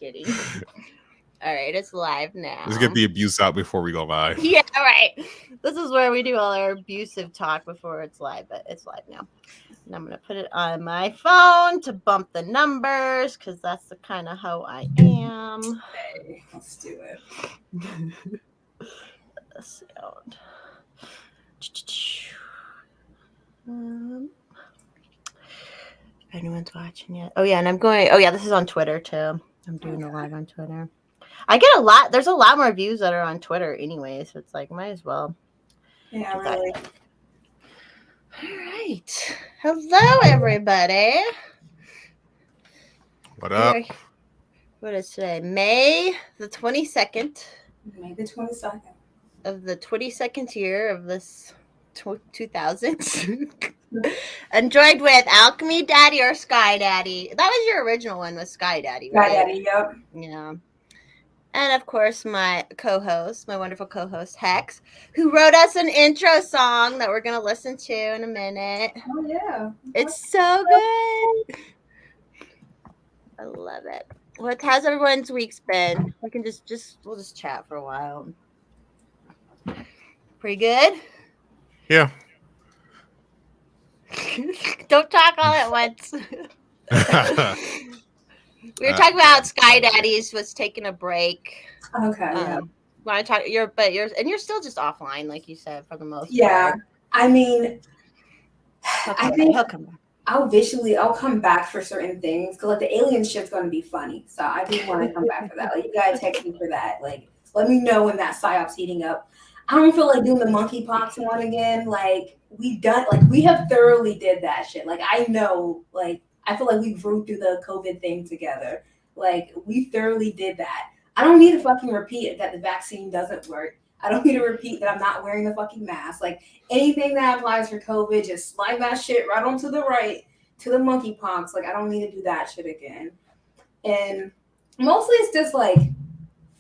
kidding. All right, it's live now. Let's get the abuse out before we go live. Yeah, right. This is where we do all our abusive talk before it's live, but it's live now. And I'm going to put it on my phone to bump the numbers because that's the kind of how I am. Hey, let's do it. Sound. If anyone's watching yet. Oh, yeah, and I'm going. Oh, yeah, this is on Twitter, too. I'm doing a live on Twitter. I get a lot. There's a lot more views that are on Twitter anyway, so it's like, might as well. Yeah, really. All right. Hello, everybody. What up? What is today? May the 22nd. May the 22nd. Of the 22nd year of this 2000s. Enjoyed with Alchemy Daddy or Skye Daddy. That was your original one with Skye Daddy, right? Skye Daddy, yep. Yeah. And of course, my co-host, my wonderful co-host, Hex, who wrote us an intro song that we're going to listen to in a minute. Oh, yeah. It's so good. I love it. How's everyone's week's been? We can we'll just chat for a while. Pretty good? Yeah. Don't talk all at once. We were talking about Skye Daddies was taking a break. Okay. Yeah. Want to talk? You're still just offline, like you said, for the most part. Yeah. I mean, I think he'll come back. I'll come back for certain things because like the alien shit's going to be funny. So I do want to come back for that. Like you gotta text me for that. Like let me know when that psyop's heating up. I don't feel like doing the monkeypox one again. Like we have thoroughly did that shit. Like I know, like I feel like we grew through the COVID thing together. Like we thoroughly did that. I don't need to fucking repeat that the vaccine doesn't work. I don't need to repeat that I'm not wearing the fucking mask. Like anything that applies for COVID, just slide that shit right onto the right to the monkeypox. Like I don't need to do that shit again. And mostly it's just like,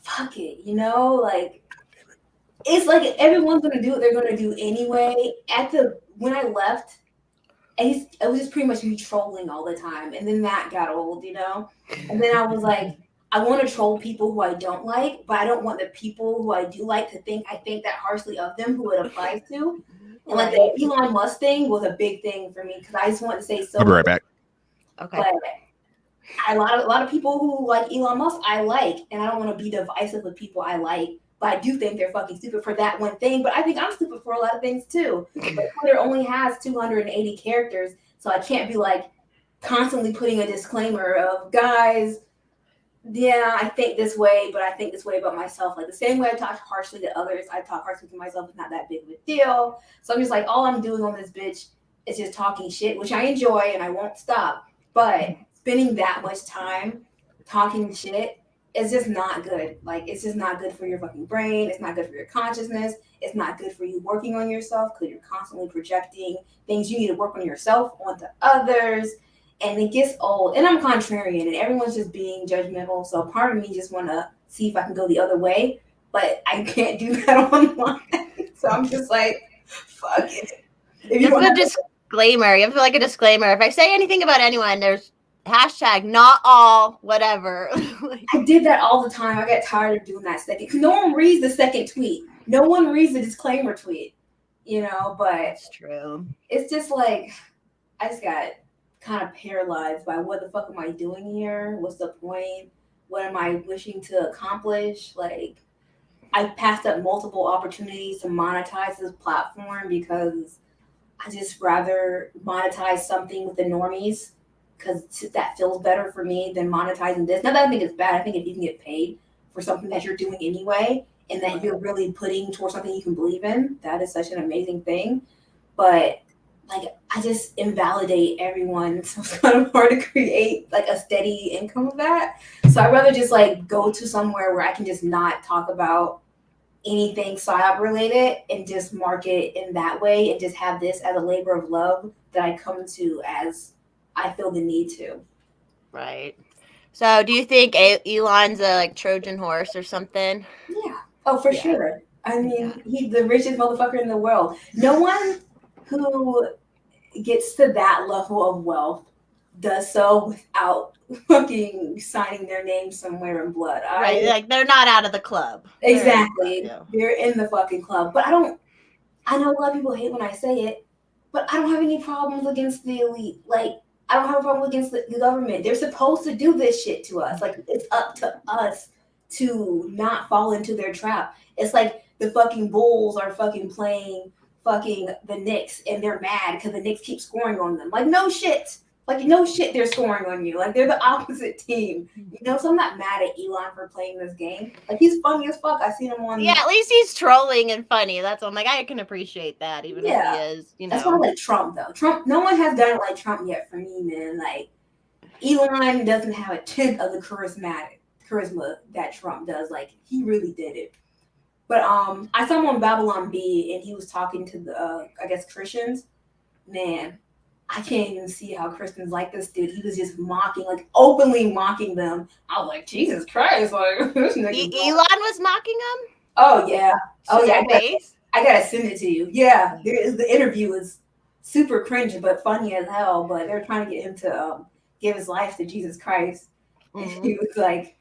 fuck it, you know? Like it's like everyone's gonna do what they're gonna do anyway. When I left, it was just pretty much me trolling all the time. And then that got old, you know? And then I was like, I want to troll people who I don't like, but I don't want the people who I do like to think I think that harshly of them who it applies to. And like the Elon Musk thing was a big thing for me because I just want to say so. I'll be right back. Okay. But a lot of people who like Elon Musk I like, and I don't want to be divisive with people I like, but I do think they're fucking stupid for that one thing. But I think I'm stupid for a lot of things too. But Twitter only has 280 characters, so I can't be like constantly putting a disclaimer of guys. Yeah, I think this way, but I think this way about myself. Like the same way I talk harshly to others, I talk harshly to myself. It's not that big of a deal. So I'm just like, all I'm doing on this bitch is just talking shit, which I enjoy and I won't stop. But spending that much time talking shit is just not good. Like it's just not good for your fucking brain. It's not good for your consciousness. It's not good for you working on yourself because you're constantly projecting things you need to work on yourself onto others. And it gets old, and I'm contrarian, and everyone's just being judgmental. So part of me just want to see if I can go the other way, but I can't do that online. So I'm just like, fuck it. You have a disclaimer. You have to like a disclaimer. If I say anything about anyone, there's hashtag not all whatever. I did that all the time. I got tired of doing that second. Because no one reads the second tweet. No one reads the disclaimer tweet. You know, but it's true. It's just like I just got kind of paralyzed by what the fuck am I doing here? What's the point? What am I wishing to accomplish? Like, I passed up multiple opportunities to monetize this platform because I just rather monetize something with the normies because that feels better for me than monetizing this. Not that I think it's bad. I think if you can get paid for something that you're doing anyway and that you're really putting towards something you can believe in, that is such an amazing thing. But like I just invalidate everyone, so it's kind of hard to create like a steady income of that. So I'd rather just like go to somewhere where I can just not talk about anything psyop related and just market in that way and just have this as a labor of love that I come to as I feel the need to. Right. So do you think Elon's a like Trojan horse or something? Yeah. Oh, for sure. I mean, he's the richest motherfucker in the world. No one who gets to that level of wealth does so without fucking signing their name somewhere in blood. Right, like they're not out of the club. Exactly. Yeah. They're in the fucking club. But I know a lot of people hate when I say it, but I don't have any problems against the elite. Like, I don't have a problem against the government. They're supposed to do this shit to us. Like, it's up to us to not fall into their trap. It's like the fucking Bulls are fucking playing fucking the Knicks and they're mad because the Knicks keep scoring on them. Like, no shit. Like, no shit, they're scoring on you. Like, they're the opposite team. You know, so I'm not mad at Elon for playing this game. Like, he's funny as fuck. I seen him on. Yeah, at least he's trolling and funny. That's I'm like, I can appreciate that, even if he is, you know. That's why I like Trump, though. Trump, no one has done it like Trump yet for me, man. Like, Elon doesn't have a tenth of the charisma that Trump does. Like, he really did it. But I saw him on Babylon B, and he was talking to the, I guess, Christians. Man, I can't even see how Christians like this dude. He was just mocking, like openly mocking them. I was like, Jesus Christ! Like, this nigga Elon was mocking him. Oh yeah, I gotta send it to you. Yeah, the interview was super cringe but funny as hell. But they're trying to get him to give his life to Jesus Christ. Mm-hmm. And he was like,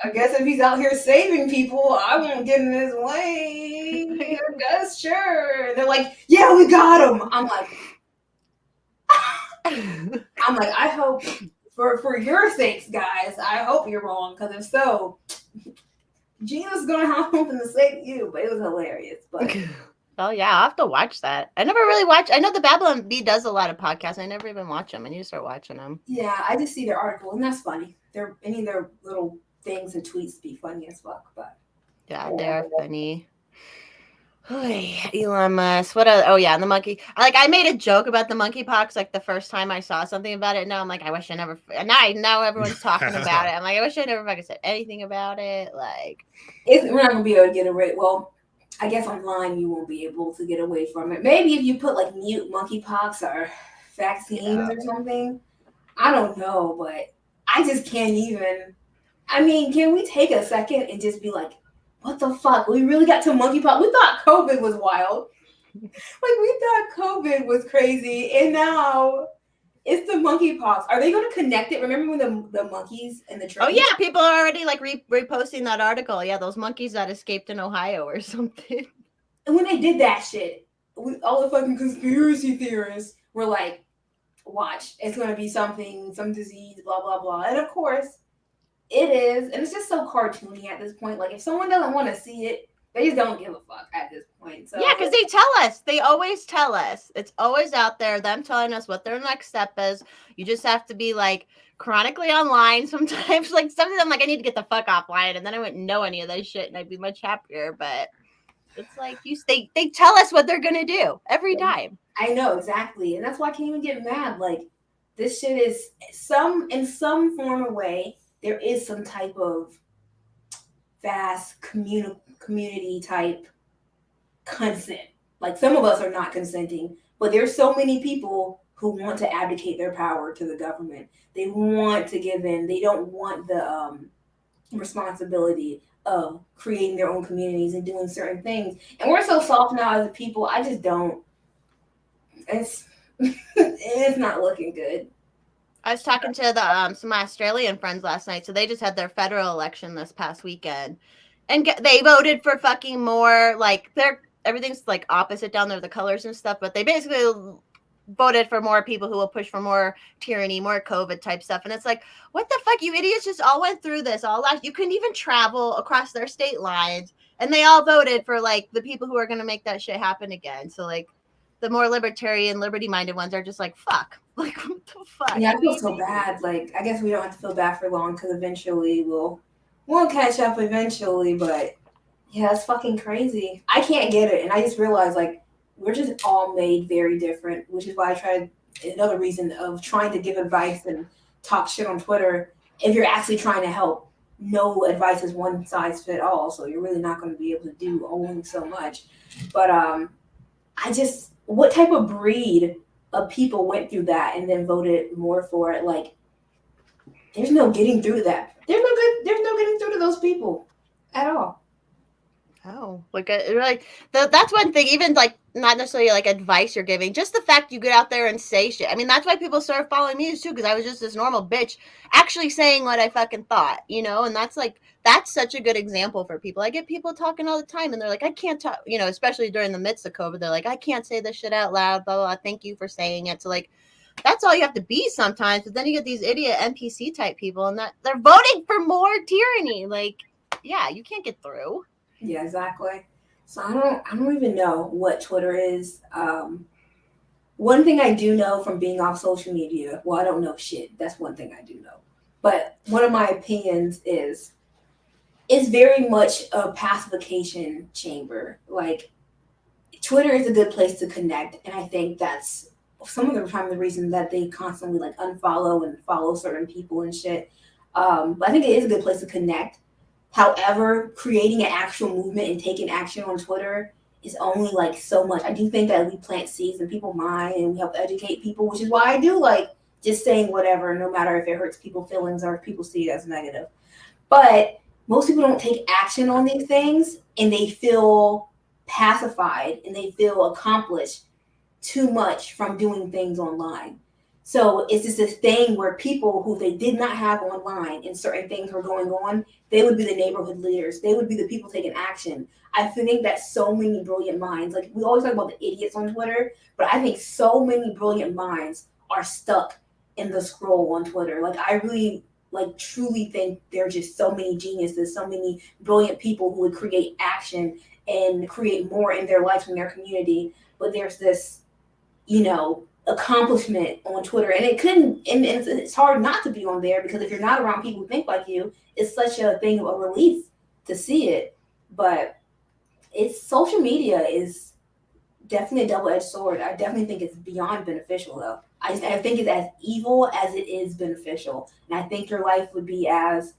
I guess if he's out here saving people, I won't get in his way. I guess, sure. And they're like, yeah, we got him. I'm like, I hope for your sakes, guys, I hope you're wrong, because if so, Jesus is gonna have something to say to you. But it was hilarious. But oh yeah, I'll have to watch that. I never really watch. I know the Babylon B does a lot of podcasts. I never even watch them. I need to start watching them. Yeah, I just see their articles, and that's funny. Any of their little things and tweets be funny as fuck. But yeah, they are funny. Elon Musk. What else? Oh yeah, the monkey. Like, I made a joke about the monkeypox like the first time I saw something about it. Now I'm like, I wish I never. Now everyone's talking about it. I'm like, I wish I never fucking said anything about it. Like, we're not gonna be able to get away. Well, I guess online you won't be able to get away from it. Maybe if you put like mute monkeypox or vaccines or something. I don't know, but I just can't even. I mean, can we take a second and just be like, what the fuck? We really got to monkeypox. We thought COVID was wild. Like, we thought COVID was crazy. And now it's the monkeypox. Are they going to connect it? Remember when the monkeys and the train? Oh, yeah. People are already like reposting that article. Yeah, those monkeys that escaped in Ohio or something. And when they did that shit, all the fucking conspiracy theorists were like, watch, it's going to be something, some disease, blah, blah, blah. And of course, it is, and it's just so cartoony at this point. Like, if someone doesn't want to see it, they just don't give a fuck at this point. So yeah, because they tell us. They always tell us. It's always out there, them telling us what their next step is. You just have to be, like, chronically online sometimes. Like, sometimes I'm like, I need to get the fuck offline, and then I wouldn't know any of that shit, and I'd be much happier. But it's like, they tell us what they're going to do every time. I know, exactly. And that's why I can't even get mad. Like, this shit is in some form or way, there is some type of vast community type consent. Like, some of us are not consenting, but there's so many people who want to abdicate their power to the government. They want to give in. They don't want the responsibility of creating their own communities and doing certain things. And we're so soft now as a people. I just don't. It's not looking good. I was talking to some Australian friends last night. So they just had their federal election this past weekend, and they voted for fucking more, like, everything's like opposite down there, the colors and stuff. But they basically voted for more people who will push for more tyranny, more COVID type stuff. And it's like, what the fuck? You idiots just all went through this all last. You couldn't even travel across their state lines, and they all voted for like the people who are going to make that shit happen again. So like, the more libertarian, liberty-minded ones are just like, fuck. Like, what the fuck? Yeah, I feel so bad. Like, I guess we don't have to feel bad for long, because eventually we'll catch up eventually. But yeah, it's fucking crazy. I can't get it. And I just realized, like, we're just all made very different, which is why I tried, another reason of trying to give advice and talk shit on Twitter. If you're actually trying to help, no advice is one size fit all. So you're really not going to be able to do only so much. But what type of breed of people went through that and then voted more for it? Like, there's no getting through that. There's no getting through to those people at all. Oh, that's one thing. Even like not necessarily like advice you're giving, just the fact you get out there and say shit. I mean, that's why people started following me too, because I was just this normal bitch actually saying what I fucking thought, and that's such a good example for people. I get people talking all the time, and they're like, I can't talk, especially during the midst of COVID. They're like, I can't say this shit out loud. Blah blah. Blah. Thank you for saying it. So like, that's all you have to be sometimes. But then you get these idiot NPC type people, and that they're voting for more tyranny. Like, yeah, you can't get through. Yeah, exactly. So I don't even know what Twitter is. One thing I do know from being off social media, well, I don't know shit. That's one thing I do know. But one of my opinions is it's very much a pacification chamber. Like, Twitter is a good place to connect, and I think that's some of the time the reason that they constantly like unfollow and follow certain people and shit. But I think it is a good place to connect. However, creating an actual movement and taking action on Twitter is only like so much. I do think that we plant seeds in people's mind and we help educate people, which is why I do like just saying whatever, no matter if it hurts people's feelings or if people see it as negative. But most people don't take action on these things, and they feel pacified and they feel accomplished too much from doing things online. So it's just this thing where people who they did not have online and certain things were going on, they would be the neighborhood leaders. They would be the people taking action. I think that so many brilliant minds, like we always talk about the idiots on Twitter, but I think so many brilliant minds are stuck in the scroll on Twitter. Like I really like truly think there are just so many geniuses, so many brilliant people who would create action and create more in their lives and their community. But there's this, accomplishment on Twitter, and it's hard not to be on there because if you're not around people who think like you, it's such a thing of a relief to see it. But social media is definitely a double-edged sword. I definitely think it's beyond beneficial though. I think it's as evil as it is beneficial, and I think your life would be as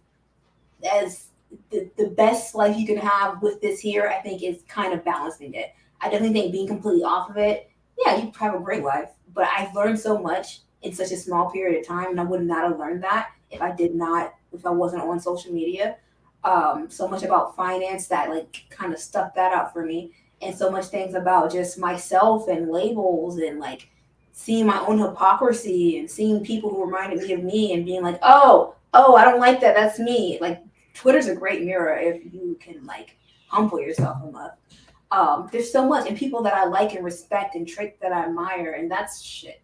the best life you can have with this here. I think is kind of balancing it. I definitely think being completely off of it, yeah, you have a great life. But I've learned so much in such a small period of time, and I would not have learned that if I wasn't on social media. So much about finance that like kind of stuck that out for me, and so much things about just myself and labels and like seeing my own hypocrisy and seeing people who reminded me of me and being like, oh, I don't like that. That's me. Like Twitter's a great mirror if you can like humble yourself enough. There's so much, and people that I like and respect and traits that I admire, and that's shit.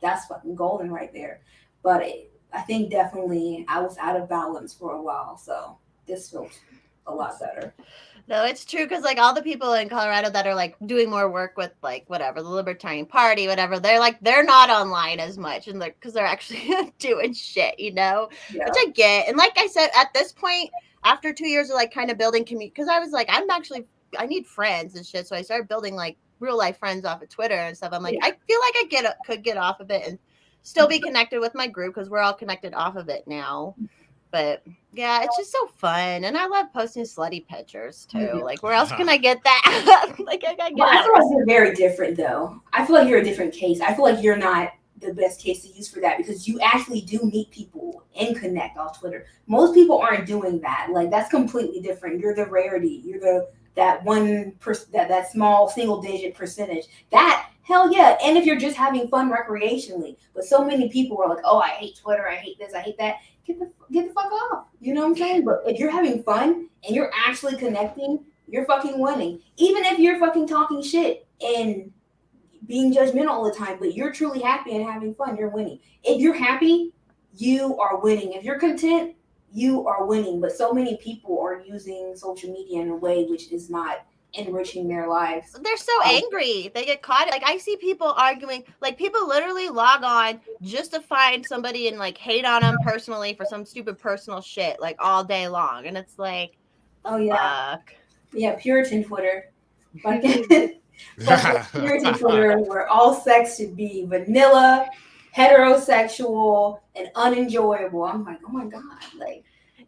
That's fucking golden right there. But I think definitely I was out of balance for a while, so this feels a lot better. No, it's true because like all the people in Colorado that are like doing more work with like whatever the Libertarian Party, whatever, they're not online as much, and because they're actually doing shit, Yeah. which I get. And like I said, at this point, after 2 years of like kind of building community, because I was like, I need friends and shit, so I started building like real life friends off of Twitter and stuff. I'm like, I feel like I could get off of it and still be connected with my group because we're all connected off of it now. But yeah, it's just so fun, and I love posting slutty pictures too. Like, where else can I get that? Like, I gotta get. I feel like you're very different, though. I feel like you're a different case. I feel like you're not the best case to use for that because you actually do meet people and connect off Twitter. Most people aren't doing that. Like, that's completely different. You're the rarity. You're that that small single digit percentage. That hell yeah. And if you're just having fun recreationally, but so many people are like, oh, I hate Twitter. I hate this. I hate that. Get the fuck off. You know what I'm saying? But if you're having fun and you're actually connecting, you're fucking winning. Even if you're fucking talking shit and being judgmental all the time, but you're truly happy and having fun, you're winning. If you're happy, you are winning. If you're content, you are winning. But so many people are using social media in a way which is not enriching their lives. They're so angry. They get caught. Like I see people arguing, like people literally log on just to find somebody and like hate on them personally for some stupid personal shit like all day long. And it's like, oh yeah. Fuck. Yeah, Puritan Twitter. Puritan Twitter where all sex should be vanilla, heterosexual, and unenjoyable. I'm like, oh my God. Like,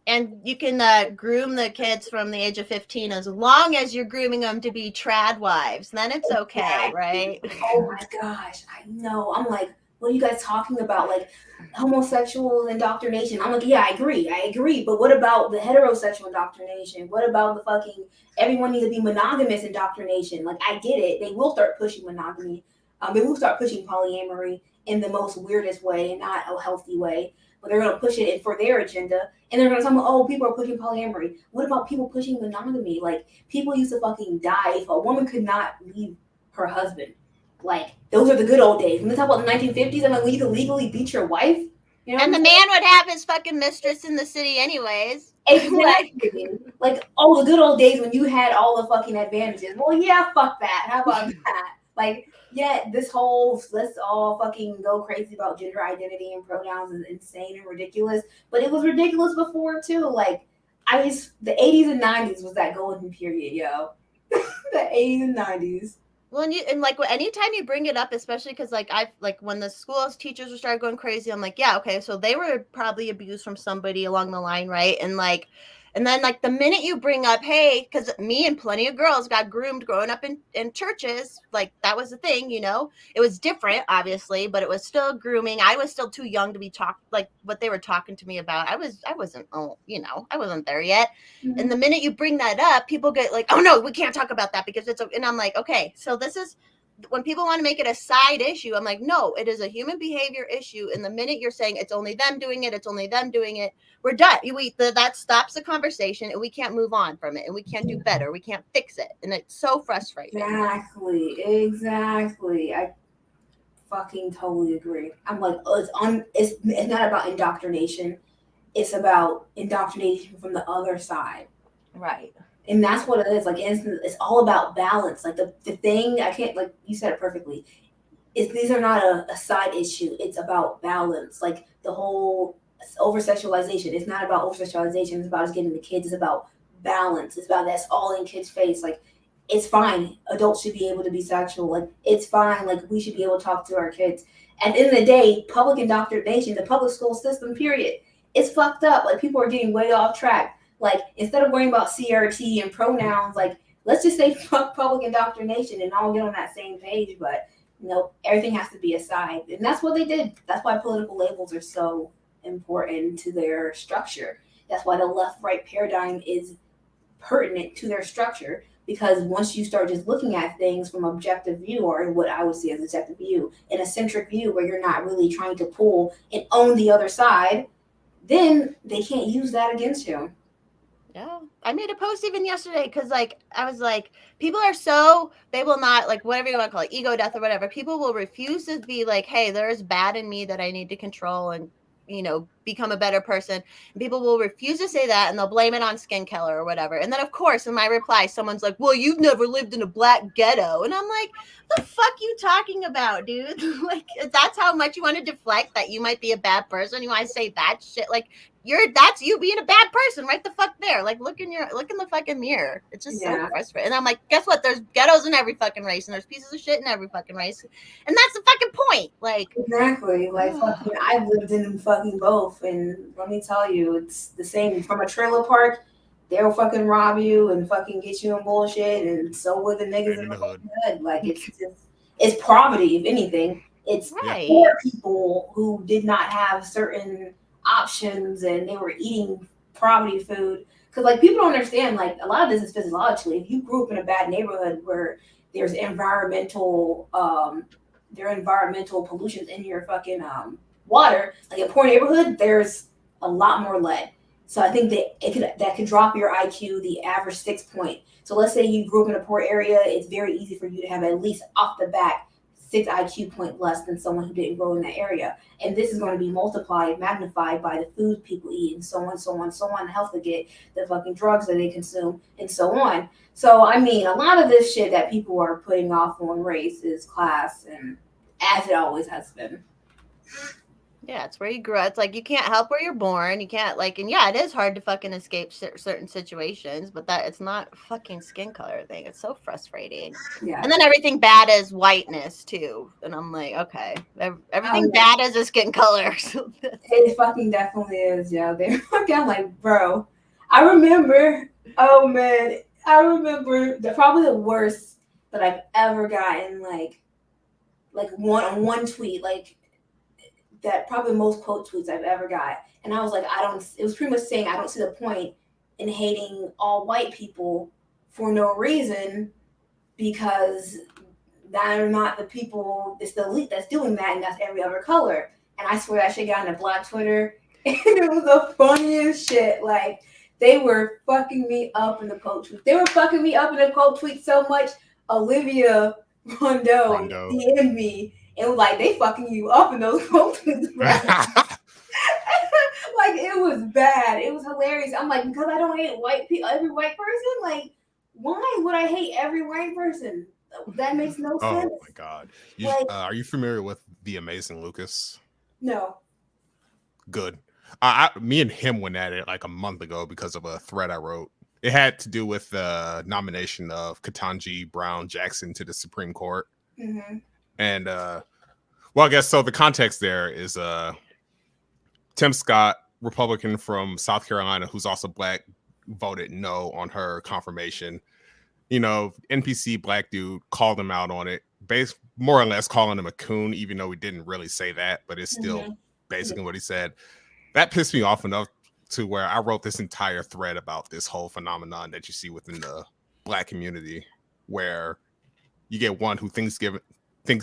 and you can groom the kids from the age of 15 as long as you're grooming them to be trad wives. Then it's okay, right? Oh my gosh, I know. I'm like, what are you guys talking about? Like homosexual indoctrination. I'm like, yeah, I agree. But what about the heterosexual indoctrination? What about the fucking everyone needs to be monogamous indoctrination? Like, I get it. They will start pushing monogamy. They will start pushing polyamory in the most weirdest way and not a healthy way. But they're going to push it in for their agenda. And they're going to tell me, oh, people are pushing polyamory. What about people pushing monogamy? Like, people used to fucking die if a woman could not leave her husband. Like, those are the good old days. When they talk about the 1950s, I'm like, when you could legally beat your wife. You know, and the man would have his fucking mistress in the city anyways. Exactly. Like, oh, the good old days when you had all the fucking advantages. Well, yeah, fuck that. How about that? Like, yeah, this whole let's all fucking go crazy about gender identity and pronouns is insane and ridiculous. But it was ridiculous before too. Like, the 80s and 90s was that golden period, yo. The 80s and 90s. Well, and like anytime you bring it up, especially because like when the school teachers were started going crazy, I'm like, yeah, okay, so they were probably abused from somebody along the line, right? And then like the minute you bring up, hey, because me and plenty of girls got groomed growing up in churches, like that was the thing, you know. It was different, obviously, but it was still grooming. I was still too young to be like what they were talking to me about. I wasn't, you know, I wasn't there yet. Mm-hmm. And the minute you bring that up, people get like, oh no, we can't talk about that because and I'm like, okay, so this is when people want to make it a side issue. I'm like, no, it is a human behavior issue. And the minute you're saying it's only them doing it, we're done. That stops the conversation and we can't move on from it and we can't do better. We can't fix it. And it's so frustrating. Exactly. I fucking totally agree. I'm like, it's not about indoctrination. It's about indoctrination from the other side. Right. And that's what it is. Like, it's all about balance. Like, the thing, I can't, like, you said it perfectly. These are not a side issue. It's about balance. Like, the whole over-sexualization. It's not about over-sexualization. It's about us getting the kids. It's about balance. It's about that's all in kids' face. Like, it's fine. Adults should be able to be sexual. Like, it's fine. Like, we should be able to talk to our kids. At the end of the day, public indoctrination, the public school system, period, it's fucked up. Like, people are getting way off track. Like, instead of worrying about CRT and pronouns, like, let's just say fuck public indoctrination and all get on that same page. But, you know, everything has to be aside. And that's what they did. That's why political labels are so important to their structure. That's why the left-right paradigm is pertinent to their structure. Because once you start just looking at things from objective view, or what I would see as objective view, an eccentric view where you're not really trying to pull and own the other side, then they can't use that against you. Yeah, I made a post even yesterday because, like, I was like, people are so, they will not, like, whatever you want to call it, ego death or whatever. People will refuse to be like, hey, there's bad in me that I need to control and, you know, become a better person. And people will refuse to say that and they'll blame it on skin color or whatever. And then, of course, in my reply, someone's like, well, you've never lived in a black ghetto. And I'm like, the fuck you talking about, dude? Like, that's how much you want to deflect that you might be a bad person. You want to say that shit. Like, that's you being a bad person right the fuck there. Like, look in the fucking mirror. It's just so frustrating. And I'm like, guess what? There's ghettos in every fucking race and there's pieces of shit in every fucking race. And that's the fucking point. Like, exactly. Like, fucking, I've lived in fucking both. And let me tell you, it's the same. From a trailer park, they'll fucking rob you and fucking get you in bullshit. And so will the niggas in the hood. Like, it's poverty, if anything. It's poor people who did not have certain options and they were eating poverty food. Because, like, people don't understand, like, a lot of this is physiologically. If you grew up in a bad neighborhood where there's environmental pollutions in your fucking water, like a poor neighborhood, there's a lot more lead. So I think that could drop your IQ, the average 6 point. So let's say you grew up in a poor area, it's very easy for you to have at least off the bat 6 IQ point less than someone who didn't grow in that area. And this is going to be multiplied, magnified by the food people eat and so on, the health they get, the fucking drugs that they consume, and so on. So, I mean, a lot of this shit that people are putting off on race is class, and as it always has been. Yeah, it's where you grew up. It's like you can't help where you're born. You can't, like, and yeah, it is hard to fucking escape certain situations, but that it's not a fucking skin color thing. It's so frustrating. Yeah. And then everything bad is whiteness too. And I'm like, okay, everything bad is a skin color. So it fucking definitely is, yeah. They're fucking like, bro. I remember probably the worst that I've ever gotten, like one tweet, like, that probably the most quote tweets I've ever got. And I was like, it was pretty much saying I don't see the point in hating all white people for no reason, because they're not the people, it's the elite that's doing that, and that's every other color. And I swear that shit got into Black Twitter, and it was the funniest shit. Like, they were fucking me up in the quote tweet. They were fucking me up in the quote tweet so much, Olivia Rondeau DM'd me and was like, they fucking you up in those quote tweets, bro. Like, it was bad. It was hilarious. I'm like, because I don't hate white people, every white person? Like, why would I hate every white person? That makes no sense. Oh my god. Are you familiar with The Amazing Lucas? No. Good. Me and him went at it like a month ago because of a thread I wrote. It had to do with the nomination of Ketanji Brown Jackson to the Supreme Court. Mm-hmm. And well, I guess so. The context there is Tim Scott, Republican from South Carolina, who's also Black, voted no on her confirmation. You know, NPC Black dude called him out on it, more or less calling him a coon, even though he didn't really say that, but it's still basically what he said. That pissed me off enough to where I wrote this entire thread about this whole phenomenon that you see within the Black community, where you get one who thinks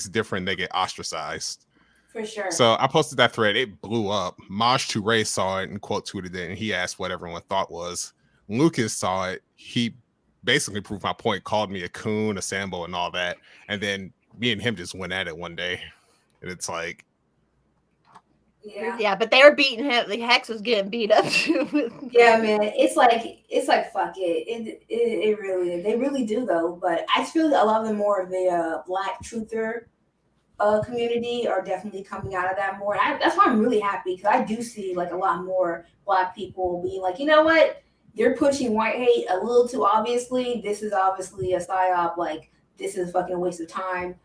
different, they get ostracized. For sure. So I posted that thread. It blew up. Maj Toure saw it and quote tweeted it, and he asked what everyone thought was. Lucas saw it. He basically proved my point, called me a coon, a Sambo, and all that. And then me and him just went at it one day. And it's like, yeah, but they were beating him. The Hex was getting beat up too. Yeah, man. It's like fuck it. It really is. They really do though. But I feel a lot of the more of the Black truther community are definitely coming out of that more. That's why I'm really happy, because I do see like a lot more Black people being like, you know what, they're pushing white hate a little too obviously. This is obviously a psyop. Like, this is fucking a waste of time.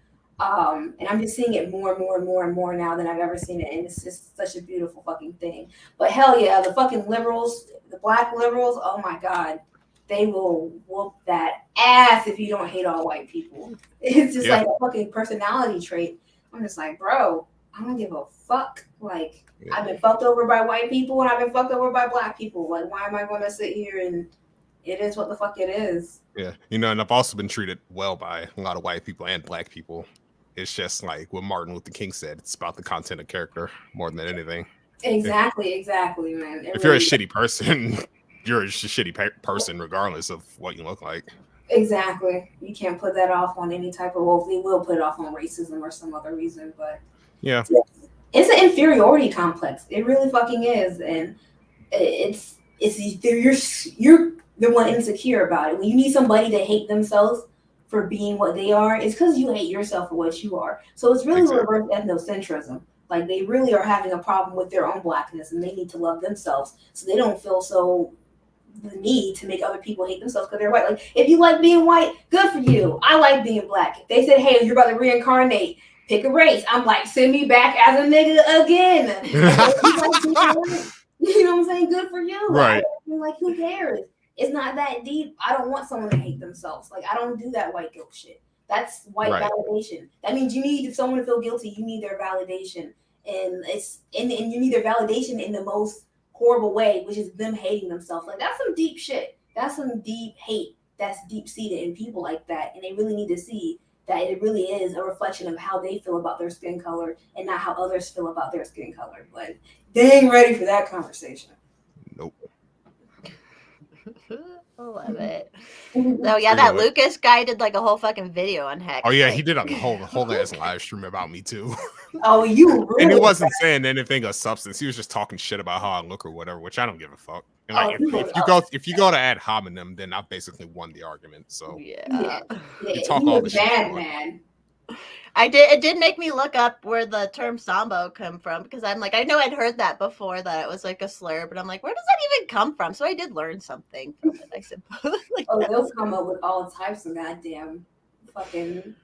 And I'm just seeing it more and more and more and more now than I've ever seen it, and it's just such a beautiful fucking thing. But hell yeah, the fucking liberals, the Black liberals, oh my god, they will whoop that ass if you don't hate all white people. It's just like a fucking personality trait. I'm just like, bro, I don't give a fuck. Like, I've been fucked over by white people, and I've been fucked over by Black people. Like, why am I going to sit here and it is what the fuck it is? Yeah, you know, and I've also been treated well by a lot of white people and Black people. It's just like what Martin Luther King said. It's about the content of character more than anything. Exactly, man. If you're a shitty person, you're a shitty person regardless of what you look like. Exactly. You can't put that off on any type of, well, we will put it off on racism or some other reason, but yeah, it's an inferiority complex. It really fucking is. And it's you're the one insecure about it. When you need somebody to hate themselves for being what they are, it's because you hate yourself for what you are. So it's really reverse ethnocentrism. Like, they really are having a problem with their own Blackness, and they need to love themselves so they don't feel so the need to make other people hate themselves because they're white. Like, if you like being white, good for you. I like being Black. If they said, hey, you're about to reincarnate, pick a race, I'm like, send me back as a nigga again. You know what I'm saying? Good for you. Right. Like, who cares? It's not that deep. I don't want someone to hate themselves. Like, I don't do that white guilt shit. That's white validation. That means you need someone to feel guilty. You need their validation. And and you need their validation in the most horrible way, which is them hating themselves. Like, that's some deep shit. That's some deep hate that's deep seated in people like that. And they really need to see that it really is a reflection of how they feel about their skin color and not how others feel about their skin color. But they ain't ready for that conversation. Nope. I love it. No, yeah, that Lucas guy did like a whole fucking video on Hex. Oh yeah, like, he did a whole ass live stream about me too. Oh, you really? And he wasn't saying anything of substance. He was just talking shit about how I look or whatever, which I don't give a fuck. And like, if you go to ad hominem, then I've basically won the argument. So yeah. You talk all the shit. Man. It did make me look up where the term Sambo come from, because I'm like, I know I'd heard that before, that it was like a slur, but I'm like, where does that even come from? So I did learn something from it, I suppose. Like, they'll come up with all types of goddamn fucking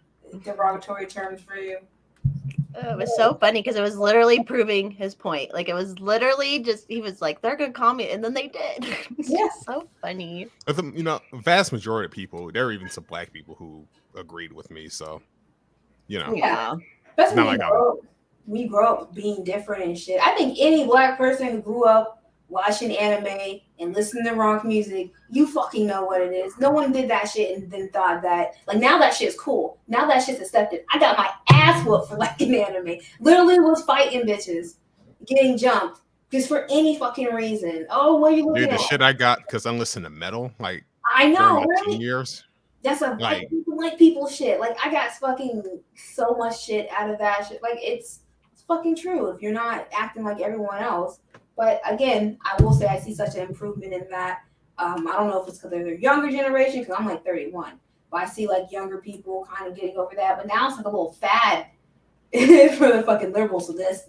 derogatory terms for you. It was so funny because it was literally proving his point. Like, it was literally just, he was like, they're gonna call me, and then they did. It's just so funny. You know, vast majority of people, there were even some Black people who agreed with me. So, you know, Yeah. It's not like we grow up being different and shit. I think any black person who grew up watching anime and listening to rock music, you fucking know what it is. No one did that shit and then thought that, like, now that shit's cool. Now that shit's accepted. I got my ass whooped for liking anime. Literally was fighting bitches, getting jumped, just for any fucking reason. Oh, what are you looking Dude, the at? shit I got because I'm listening to metal, like, I know, during my really? teen years. That's a Like, white people shit. Like, I got fucking so much shit out of that shit. Like, it's fucking true if you're not acting like everyone else. But again, I will say I see such an improvement in that. I don't know if it's because they're the younger generation, because I'm like 31. But I see like younger people kind of getting over that. But now it's like a little fad for the fucking liberals. So this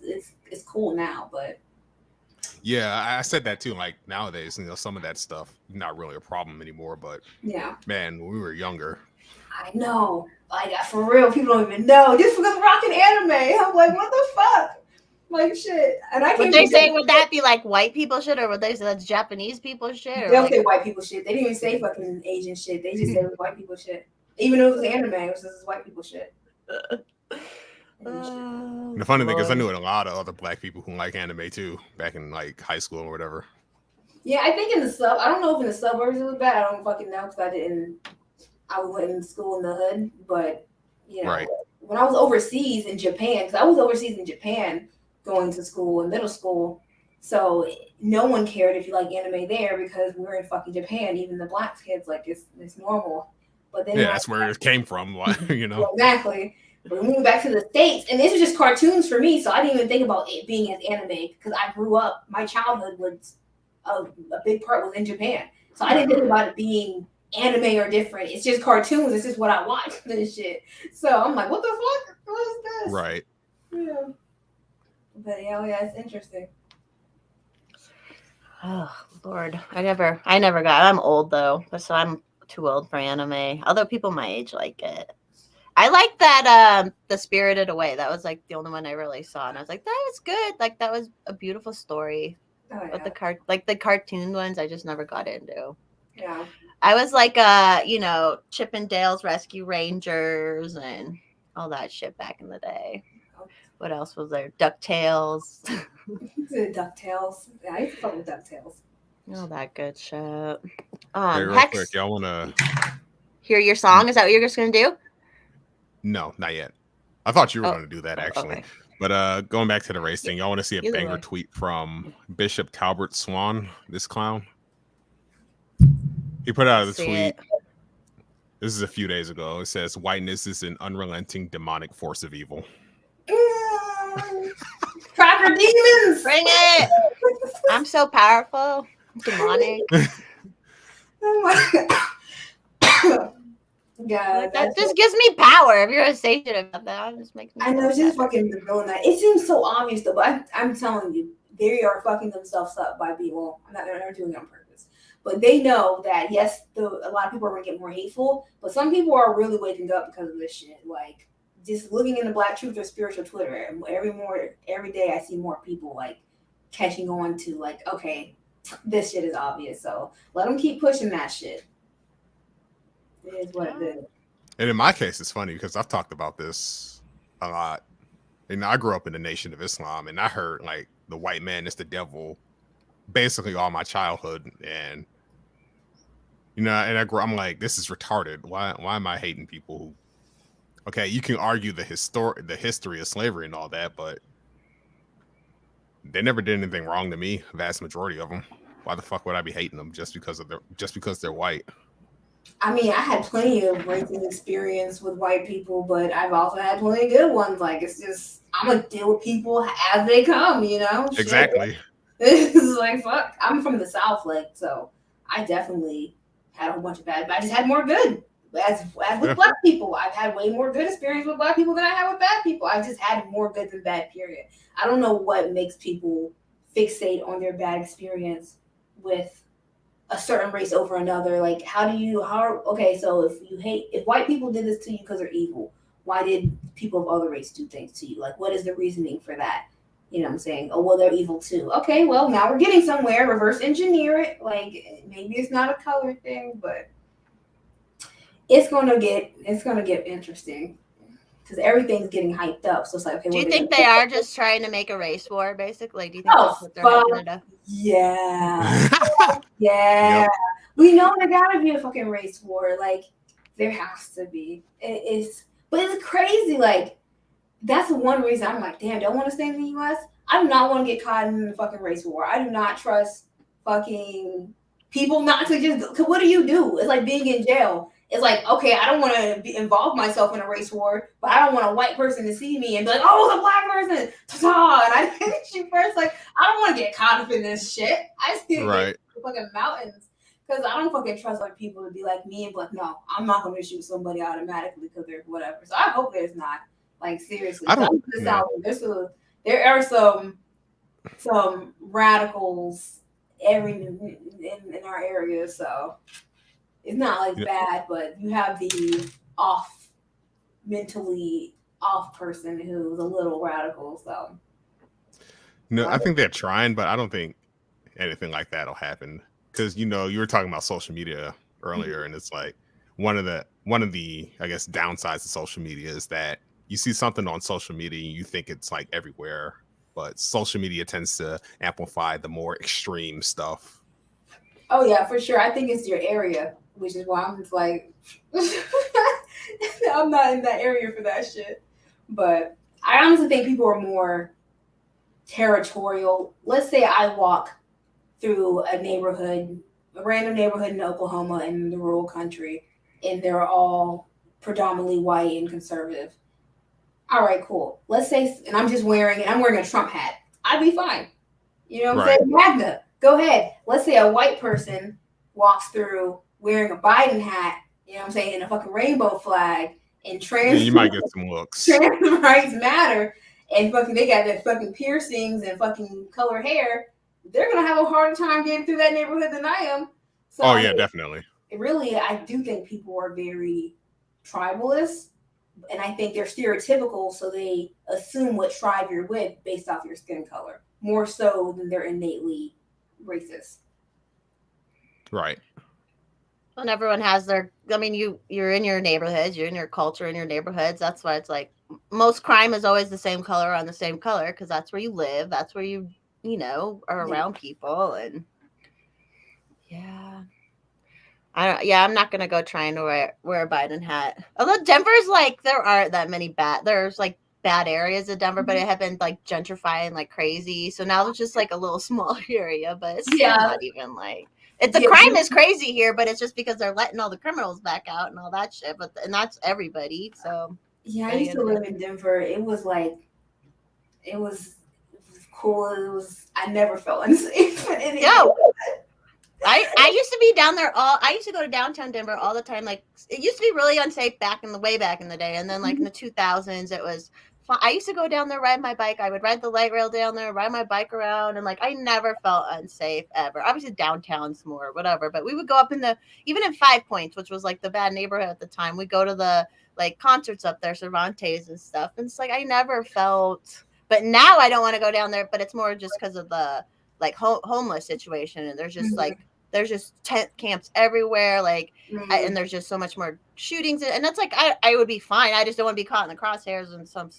it's cool now. But yeah, I said that too. Like nowadays, some of that stuff not really a problem anymore. But yeah, man, when we were younger, I know. Like for real, people don't even know. Just because rocking anime, I'm like, what the fuck? Like shit. And I Would they say, would that be like white people shit, or would they say that's Japanese people shit? Or they'll like... say white people shit. They didn't even say fucking Asian shit. They just said it was white people shit. Even though it was anime, it was just white people shit. The funny thing is I knew a lot of other black people who like anime too, back in like high school or whatever. Yeah, I think in the I don't know if in the suburbs it was bad. I don't fucking know because I went in school in the hood. But, you know, Right. when I was overseas in Japan, because I was overseas in Japan going to school in middle school, so no one cared if you like anime there because we were in fucking Japan. Even the black kids, like, it's normal. But then Yeah, that's where it came from, you know. Exactly. But we moved back to the States, and this was just cartoons for me, so I didn't even think about it being as anime because I grew up. My childhood was a big part was in Japan, so I didn't think about it being anime or different. It's just cartoons. It's just what I watched and shit. So I'm like, what the fuck? What is this? Right. Yeah. But yeah, it's interesting. Oh Lord, I never got. I'm old though, so I'm too old for anime. Although people my age like it. I like that the Spirited Away. That was like the only one I really saw, and I was like, that was good. Like that was a beautiful story. Oh, yeah. But the cartoon ones, I just never got into. Yeah. I was like Chip and Dale's Rescue Rangers and all that shit back in the day. What else was there? DuckTales. DuckTales. Yeah, I used to fuck with DuckTales. All that good shit. Hey, real Hex, quick, y'all wanna hear your song? Is that what you're just gonna do? No, not yet. I thought you were going to do that actually. Okay. But going back to the race thing, y'all want to see a Either banger way. tweet from Bishop Talbert Swan, this clown? He put out a See tweet. it. This is a few days ago. It says, "Whiteness is an unrelenting demonic force of evil." Cracker demons. Bring it. I'm so powerful. Demonic. Oh my God. Yeah, Like, that just gives me power. If you're gonna say shit about that, it just makes me. I know, it's just fucking the villain. It seems so obvious though, but I'm telling you, they are fucking themselves up by being. Well, they're not doing it on purpose, but they know that yes, a lot of people are gonna get more hateful, but some people are really waking up because of this shit. Like just looking into Black Truth or spiritual Twitter, every day I see more people like catching on to like, okay, this shit is obvious, so let them keep pushing that shit. It is what it is. And in my case, it's funny because I've talked about this a lot. And I grew up in the Nation of Islam, and I heard like the white man is the devil basically all my childhood. And and I'm like, this is retarded. Why am I hating people who? Okay, you can argue the history of slavery and all that, but they never did anything wrong to me. Vast majority of them. Why the fuck would I be hating them just because they're white? I mean, I had plenty of racist experience with white people, but I've also had plenty of good ones. Like, it's just, I'm going to deal with people as they come, you know? Exactly. Shit. It's like, fuck. I'm from the South, like, so I definitely had a whole bunch of bad, but I just had more good. As with Black people, I've had way more good experience with Black people than I have with bad people. I've just had more good than bad, period. I don't know what makes people fixate on their bad experience with a certain race over another. Like, okay, so if white people did this to you because they're evil, why did people of other race do things to you? Like, what is the reasoning for that? You know what I'm saying? Oh, well, they're evil too. Okay, well, now we're getting somewhere. Reverse engineer it. Like, maybe it's not a color thing, but it's gonna get interesting. because everything's getting hyped up. So it's like, okay, Do what you are think gonna they are just trying to make a race war, basically? Do you think Oh, that's what they're fuck. hyping it up? Yeah. Yeah. Yep. We know there gotta be a fucking race war. Like, there has to be. But it's crazy. Like, that's the one reason I'm like, damn, don't want to stay in the US. I do not want to get caught in the fucking race war. I do not trust fucking people not to just. Cause what do you do? It's like being in jail. It's like, okay, I don't want to involve myself in a race war, but I don't want a white person to see me and be like, oh, it's a black person. Ta-ta! And I think she first, like, I don't want to get caught up in this shit. I just need to Right. get to the fucking mountains. Because I don't fucking trust other people to be like me and be like, no, I'm not going to shoot somebody automatically because they're whatever. So I hope there's not. Like, seriously. I don't. There are some radicals in our area, so it's not like bad, but you have the mentally off person who's a little radical. So No, I think they're trying, but I don't think anything like that'll happen. Because you were talking about social media earlier, and it's like one of the I guess downsides of social media is that you see something on social media and you think it's like everywhere, but social media tends to amplify the more extreme stuff. Oh yeah, for sure. I think it's your area, which is why I'm just like, I'm not in that area for that shit. But I honestly think people are more territorial. Let's say I walk through a random neighborhood in Oklahoma in the rural country, and they're all predominantly white and conservative. All right, cool. Let's say, and I'm wearing a Trump hat. I'd be fine. You know what I'm saying? Magna, go ahead. Let's say a white person walks through wearing a Biden hat, you know what I'm saying, and a fucking rainbow flag, and you might get some looks. Trans rights matter, and fucking they got their fucking piercings and fucking color hair. They're gonna have a harder time getting through that neighborhood than I am. So yeah, definitely. Really, I do think people are very tribalist, and I think they're stereotypical, so they assume what tribe you're with based off your skin color, more so than they're innately racist. Right. And everyone has their. I mean, you're in your neighborhoods, you're in your culture, in your neighborhoods. That's why it's like most crime is always the same color on the same color because that's where you live. That's where you are around people, and I'm not gonna go trying to wear a Biden hat. Although Denver's like there aren't that many there's like bad areas of Denver, but it had been like gentrifying like crazy. So now it's just like a little small area, but it's still not even like the crime is crazy here, but it's just because they're letting all the criminals back out and all that shit. And that's everybody. So I used to live in Denver. It was cool. I never felt unsafe. No. I used to be down there I used to go to downtown Denver all the time. Like it used to be really unsafe way back in the day. And then like in the 2000s, it was fun. I used to go down there, ride my bike. I would ride the light rail down there, ride my bike around. And like, I never felt unsafe ever. Obviously downtown's more, whatever, but we would go up even in 5 Points, which was like the bad neighborhood at the time. We'd go to the like concerts up there, Cervantes and stuff. And it's like, I never felt, but now I don't want to go down there, but it's more just because of the like homeless situation. And there's just like, there's just tent camps everywhere, like, and there's just so much more shootings, and that's like I would be fine. I just don't want to be caught in the crosshairs and some,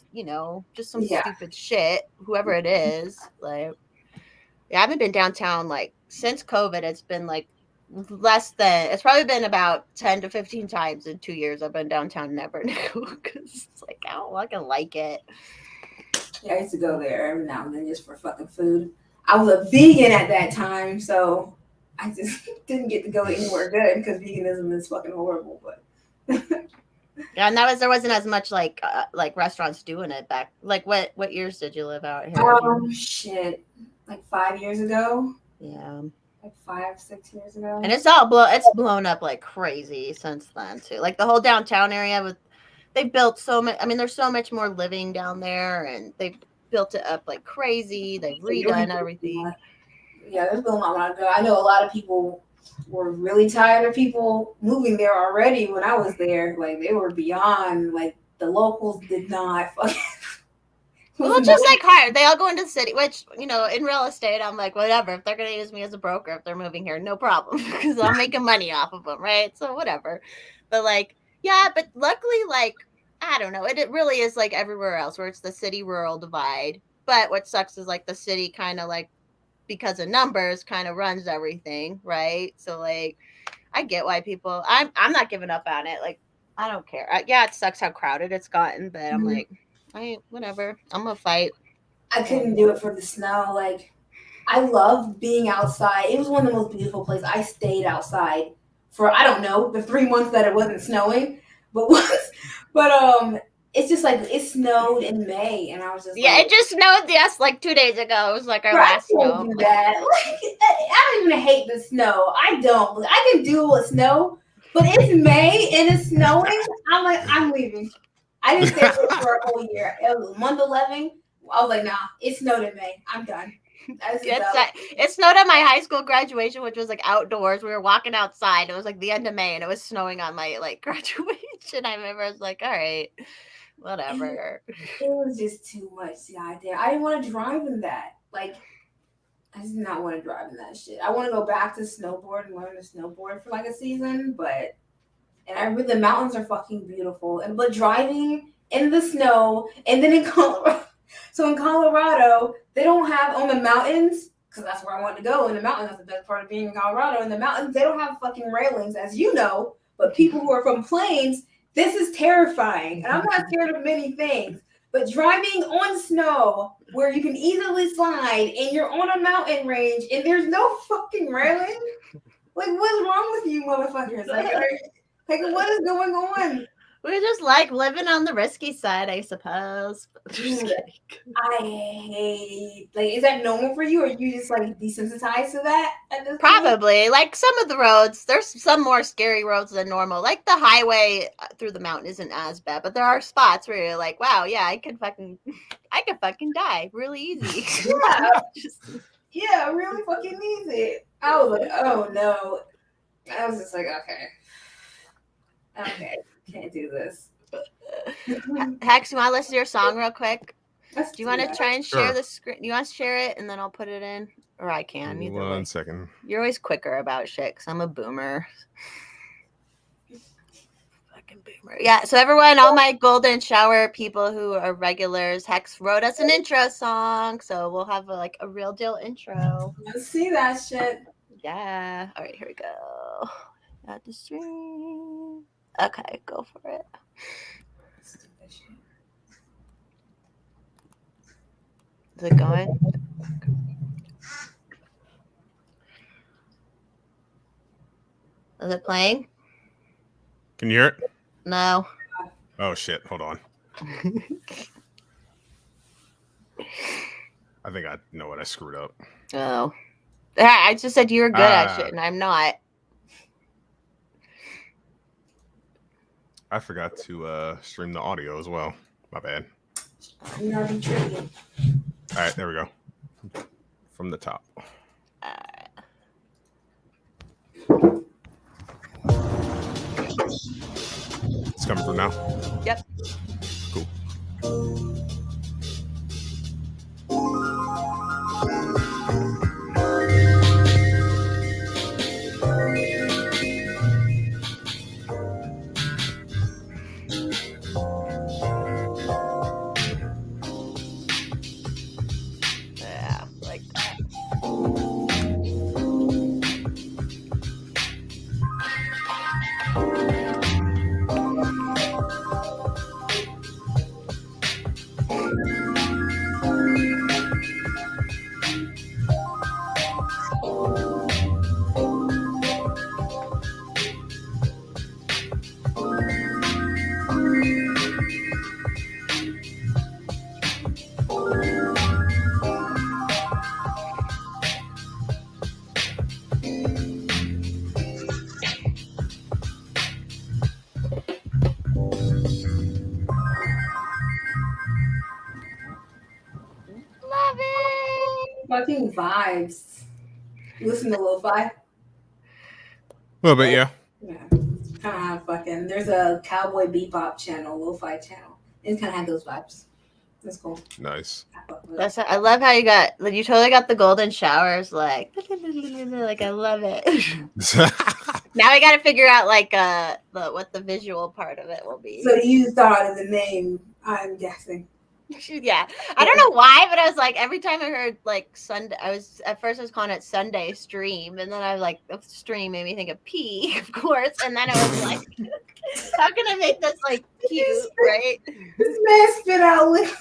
just some stupid shit, whoever it is. Like, I haven't been downtown like since COVID. It's been like it's probably been about 10 to 15 times in 2 years I've been downtown. Never knew because it's like I don't fucking like it. Yeah, I used to go there every now and then just for fucking food. I was a vegan at that time, so I just didn't get to go anywhere good because veganism is fucking horrible. But and there wasn't as much like restaurants doing it back. Like what years did you live out here? Shit, like 5 years ago. Yeah, like 5-6 years ago. And it's blown up like crazy since then too. Like the whole downtown area they built so much. I mean, there's so much more living down there, and they built it up like crazy. They've redone everything. Yeah, there's been a lot. I know a lot of people were really tired of people moving there already when I was there. Like they were beyond, like the locals did not fucking. Well, just like hard. They all go into the city, which, in real estate, I'm like, whatever. If they're going to use me as a broker, if they're moving here, no problem. Because I'm making money off of them, right? So whatever. But like, yeah, but luckily, like, I don't know. It really is like everywhere else where it's the city rural divide. But what sucks is like the city kind of like because of numbers kind of runs everything, right? So like I get why people I'm not giving up on it. Like I don't care. Yeah, it sucks how crowded it's gotten, but I'm like whatever. I'm gonna fight. I couldn't do it for the snow. Like I love being outside. It was one of the most beautiful places. I stayed outside for I don't know the 3 months that it wasn't snowing, but it's just like it snowed in May, and I was just Yeah, like, it just snowed like 2 days ago. It was like our "Bro, I last can't snow. do that. Like, I don't even hate the snow. I don't. I can deal with snow, but it's May and it's snowing. I'm like, I'm leaving. I didn't stay there for a whole year. It was month 11. I was like, nah, it snowed in May. I'm done. It snowed at my high school graduation, which was like outdoors. We were walking outside. It was like the end of May, and it was snowing on my like graduation. I remember I was like, all right, whatever. It was just too much. Goddamn, I didn't want to drive in that. Like, I did not want to drive in that shit. I want to go back to snowboard and learn to snowboard for like a season, the mountains are fucking beautiful. But driving in the snow and then in Colorado. So in Colorado, they don't have on the mountains, because that's where I want to go. In the mountains, that's the best part of being in Colorado. In the mountains, they don't have fucking railings, as you know. But people who are from plains, this is terrifying. And I'm not scared of many things. But driving on snow where you can easily slide and you're on a mountain range and there's no fucking railing? Like, what's wrong with you motherfuckers? Like what is going on? We just like living on the risky side, I suppose. I hate, like, is that normal for you, or are you just like desensitized to that at this Probably point? Like some of the roads, there's some more scary roads than normal. Like the highway through the mountain isn't as bad, but there are spots where you're like, wow, yeah, I could fucking die really easy. Yeah, really fucking easy. I was like, oh no. I was just like, okay, can't do this. Hex, you want to listen to your song real quick? Do you want to try and share Sure. the screen? You want to share it and then I'll put it in? Or I can. Either way. 1 second. You're always quicker about shit because I'm a boomer. Fucking boomer. Yeah, so everyone, all my golden shower people who are regulars, Hex wrote us an intro song. So we'll have a real deal intro. Let's see that shit. Yeah. All right, here we go. Add the stream. Okay, go for it. Is it going? Is it playing? Can you hear it? No. Oh shit! Hold on. I think I know what I screwed up. Oh. I just said you were good at shit, and I'm not. I forgot to stream the audio as well. My bad. I'm not intrigued. All right, there we go. From the top. It's coming from now? Yep. Cool. Yeah, like that. Love it. Fucking vibes. You listen to lo-fi? A little bit, yeah. Yeah. Kind of have fucking. There's a cowboy bebop channel, lo-fi channel. It kind of had those vibes. That's cool. Nice. I love how you totally got the golden showers. Like I love it. Now I got to figure out like what the visual part of it will be. So you thought of the name, I'm guessing. Yeah, I don't know why, but I was like, every time I heard like Sunday, I was calling it Sunday Stream, and then I was like, stream made me think of pee, of course, and then I was like, how can I make this like cute, right? This man spit out liquid.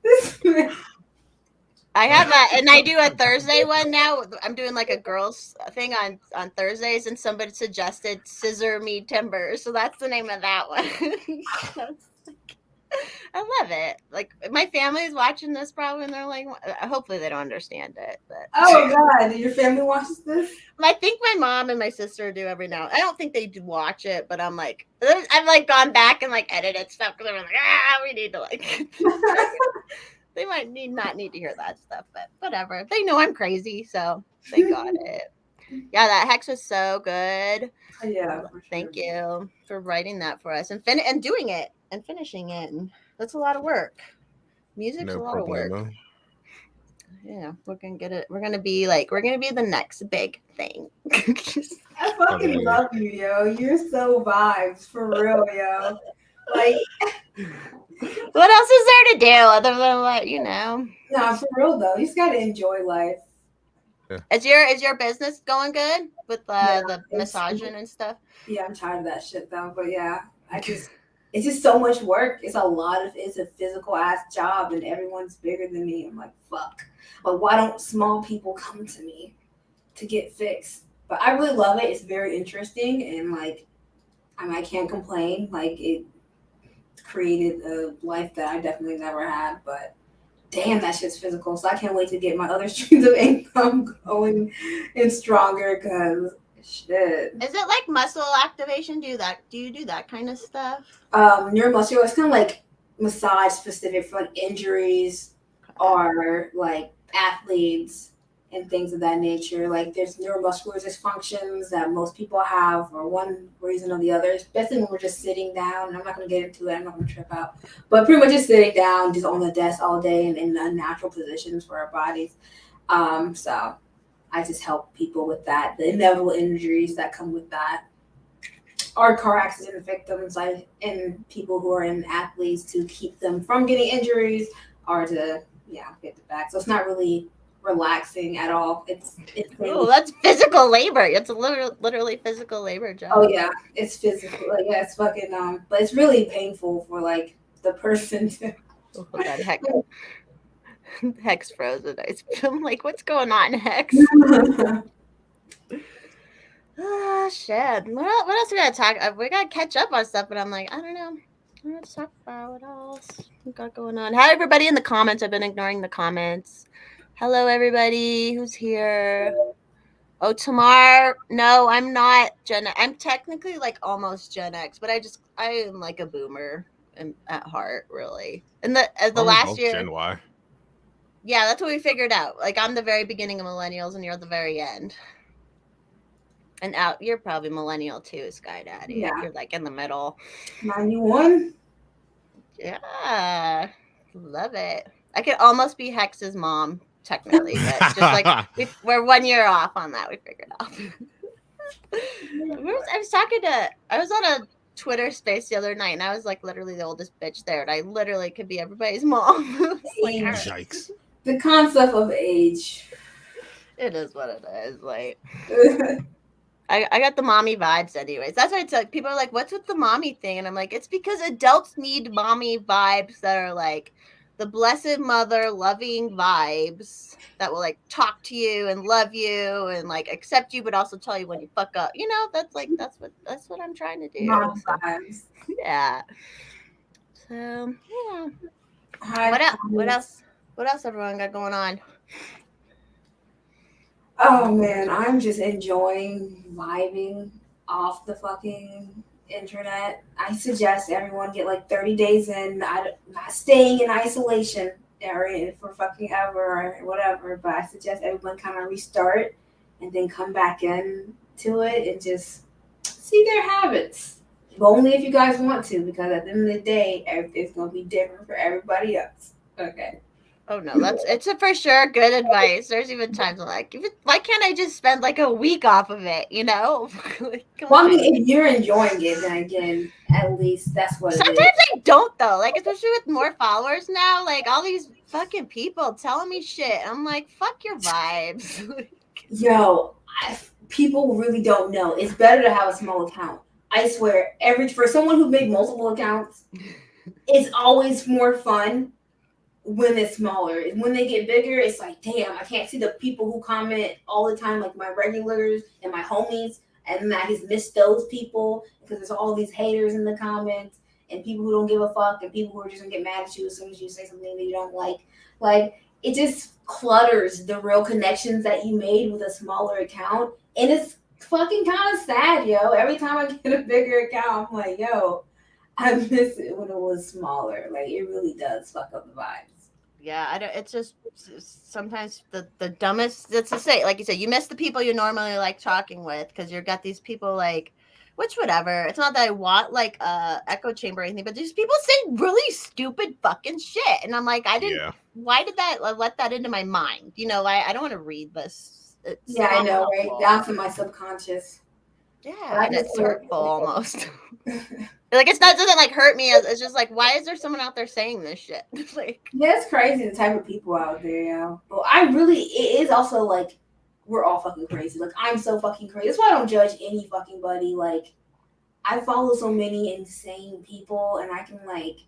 This man. I have that, and I do a Thursday one now. I'm doing like a girls thing on Thursdays, and somebody suggested "Scissor Me Timber," so that's the name of that one. I love it. Like my family's watching this probably, and they're like, hopefully they don't understand it. But Oh God, did your family watch this? I think my mom and my sister do every now. I don't think they do watch it, but I've like gone back and like edited stuff because I'm like, we need to like. They might not need to hear that stuff, but whatever. They know I'm crazy, so they got it. Yeah, that hex was so good. Yeah. Thank you for writing that for us and doing it and finishing it. And that's a lot of work. Music's a lot of work. Yeah, we're gonna get it. We're gonna be the next big thing. I fucking love you, yo. You're so vibes for real, yo. Like, what else is there to do other than like, Nah, for real though. You just gotta enjoy life. Yeah. Is your business going good with the massaging and stuff? Yeah, I'm tired of that shit though. But yeah, it's just so much work. It's a physical ass job, and everyone's bigger than me. I'm like, fuck. But why don't small people come to me to get fixed? But I really love it. It's very interesting, and like, I can't complain. Like, it created a life that I definitely never had. But damn, that shit's physical. So I can't wait to get my other streams of income going and stronger. Cause shit. Is it like muscle activation? Do you do that kind of stuff? Neuromuscular. It's kind of like massage specific for like injuries or like athletes and things of that nature. Like there's neuromuscular dysfunctions that most people have for one reason or the other, especially when we're just sitting down. And I'm not going to get into it. I'm not going to trip out. But pretty much just sitting down, just on the desk all day and in unnatural positions for our bodies. So I just help people with that, the inevitable injuries that come with that. Or car accident victims, and people who are in athletes, to keep them from getting injuries or to get the back. So it's not really relaxing at all. It's that's physical labor. It's a literally physical labor job. Oh yeah, it's physical. Like, yeah, it's fucking but it's really painful for like the person to. Oh, that Hex frozen. I'm like, what's going on, Hex? Oh shit! What else we gotta talk? We gotta catch up on stuff, but I'm like, I don't know. Let's talk about what else we got going on. Hi, everybody in the comments. I've been ignoring the comments. Hello, everybody who's here. Oh, Tamar. No, I'm not Gen X. I'm technically like almost Gen X, but I am like a boomer at heart, really. And the last year. Gen Y. Yeah, that's what we figured out. Like, I'm the very beginning of millennials, and you're the very end. And you're probably millennial too, Skye Daddy. Yeah. You're like in the middle. 91. Yeah, love it. I could almost be Hex's mom, technically, but just like we're 1 year off on that. We figured out. I was on a Twitter space the other night, and I was like literally the oldest bitch there, and I literally could be everybody's mom. Like, yikes. The concept of age. It is what it is. Like, I got the mommy vibes anyways. That's why it's like people are like, what's with the mommy thing? And I'm like, it's because adults need mommy vibes that are like the blessed mother loving vibes that will like talk to you and love you and like accept you, but also tell you when you fuck up. That's what I'm trying to do. Mom vibes. Yeah. So yeah. What else everyone got going on? Oh man, I'm just enjoying vibing off the fucking internet. I suggest everyone get like 30 days in, not staying in isolation area for fucking ever or whatever, but I suggest everyone kind of restart and then come back in to it and just see their habits. But only if you guys want to, because at the end of the day, everything's going to be different for everybody else. Okay. Oh no, it's a for sure good advice. There's even times I'm like, why can't I just spend like a week off of it? You know? Like, come Well, I on. mean, if you're enjoying it, then again, at least that's what it Sometimes is. I don't though. Like especially with more followers now, like all these fucking people telling me shit. I'm like, fuck your vibes. Yo, people really don't know. It's better to have a small account. I swear, for someone who made multiple accounts, it's always more fun when it's smaller. When they get bigger, it's like, damn, I can't see the people who comment all the time, like my regulars and my homies, and then I just miss those people because there's all these haters in the comments and people who don't give a fuck and people who are just gonna get mad at you as soon as you say something that you don't like. Like it just clutters the real connections that you made with a smaller account, and it's fucking kind of sad, yo. Every time I get a bigger account, I'm like, yo, I miss it when it was smaller. Like it really does fuck up the vibes. Yeah, I don't. It's just sometimes the dumbest. That's to say, like you said, you miss the people you normally like talking with because you've got these people like, which whatever. It's not that I want like a echo chamber or anything, but these people say really stupid fucking shit, and I'm like, I didn't. Yeah. Why did that let that into my mind? You know, I don't want to read this. It's Yeah, I know, right? awful. Down to my subconscious. Yeah, and it's hurtful almost. Like it doesn't like hurt me. It's just like, why is there someone out there saying this shit? Like, Yeah, it's crazy the type of people out there, yo. But it is also like we're all fucking crazy. Like I'm so fucking crazy. That's why I don't judge any fucking buddy. Like I follow so many insane people, and I can like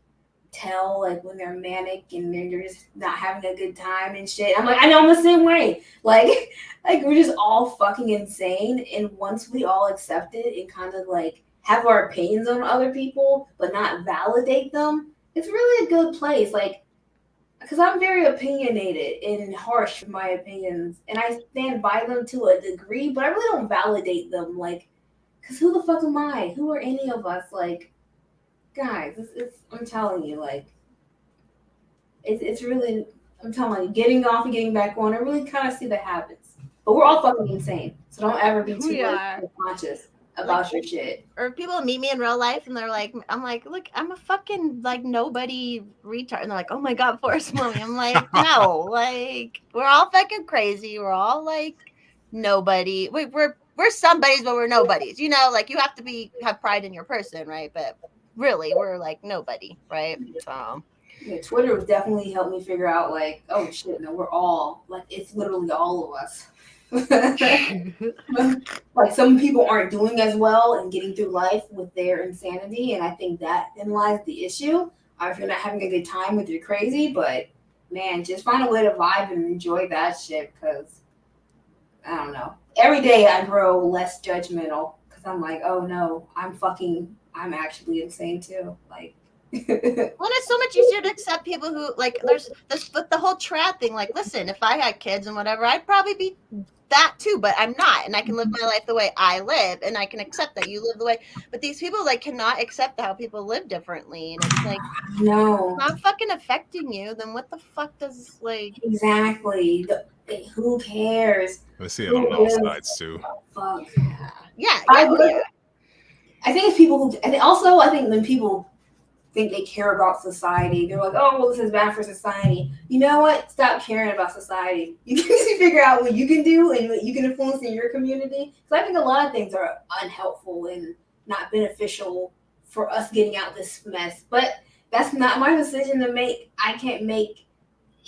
tell like when they're manic and they're just not having a good time and shit. I'm like, I know I'm the same way. Like we're just all fucking insane. And once we all accept it and kind of like have our opinions on other people, but not validate them, it's really a good place. Like, because I'm very opinionated and harsh with my opinions, and I stand by them to a degree, but I really don't validate them. Like, because who the fuck am I? Who are any of us? Like, guys, I'm telling you, like, it's really, I'm telling you, getting off and getting back on, I really kind of see the habits. But we're all fucking insane, so don't ever be too conscious about your shit. Or people meet me in real life and they're like, I'm like, look, I'm a fucking like nobody retard. And they're like, oh my God, Forrest Mommy. I'm like, no, like we're all fucking crazy. We're all like nobody. We're somebodies, but we're nobodies. You know, like you have to have pride in your person, right? But really, we're like nobody, right? So yeah, Twitter has definitely helped me figure out like, oh shit, no, we're all like it's literally all of us. Like some people aren't doing as well and getting through life with their insanity, and I think that then lies the issue. If you're not having a good time with your crazy, but man, just find a way to vibe and enjoy that shit because I don't know. Every day I grow less judgmental because I'm like, oh no, I'm actually insane too. Like well, it's so much easier to accept people who like there's the whole trad thing. Like, listen, if I had kids and whatever, I'd probably be that too, but I'm not, and I can live my life the way I live, and I can accept that you live the way. But these people like cannot accept how people live differently, and it's like, no, it's not fucking affecting you. Then what the fuck does like exactly? Who cares? I see it on both sides too. Fuck. Yeah. I think it's people who, and also I think when people think they care about society, they're like, oh, well, this is bad for society. You know what? Stop caring about society. You can just figure out what you can do and what you can influence in your community. Because I think a lot of things are unhelpful and not beneficial for us getting out this mess. But that's not my decision to make. I can't make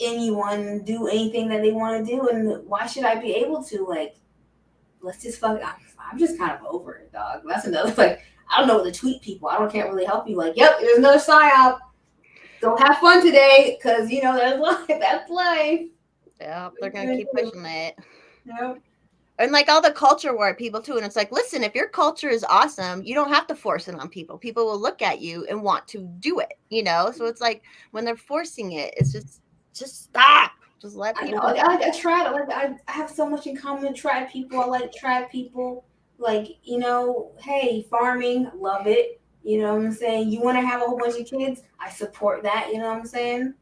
anyone do anything that they want to do, and why should I be able to? Like, let's just fuck. I'm just kind of over it, dog. That's another like. I don't know what to tweet people. Can't really help you. Like, yep, there's another psyop. Go have fun today, because you know that's life. That's life. Yeah, they're gonna keep pushing it. Yep. And like all the culture war people too. And it's like, listen, if your culture is awesome, you don't have to force it on people. People will look at you and want to do it, you know? So it's like when they're forcing it, it's just stop. Just let people. I tried. I have so much in common with trad people. I like trad people. Like, you know, hey, farming, love it. You know what I'm saying? You want to have a whole bunch of kids? I support that. You know what I'm saying?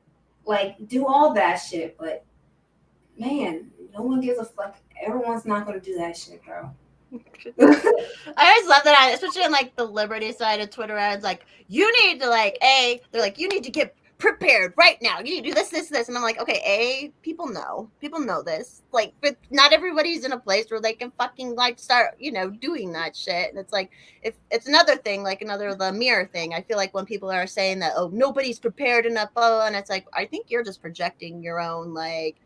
Like, do all that shit. But, man, no one gives a fuck. Everyone's not going to do that shit, bro. I always love that, especially on like the liberty side of Twitter. It's like, you need to like, they're like, you need to get prepared right now. You do this, and I'm like, okay, people know this, like, but not everybody's in a place where they can fucking like start, doing that shit. And it's like, if it's another thing, like the mirror thing. I feel like when people are saying that, oh, nobody's prepared enough, and it's like, I think you're just projecting your own, like,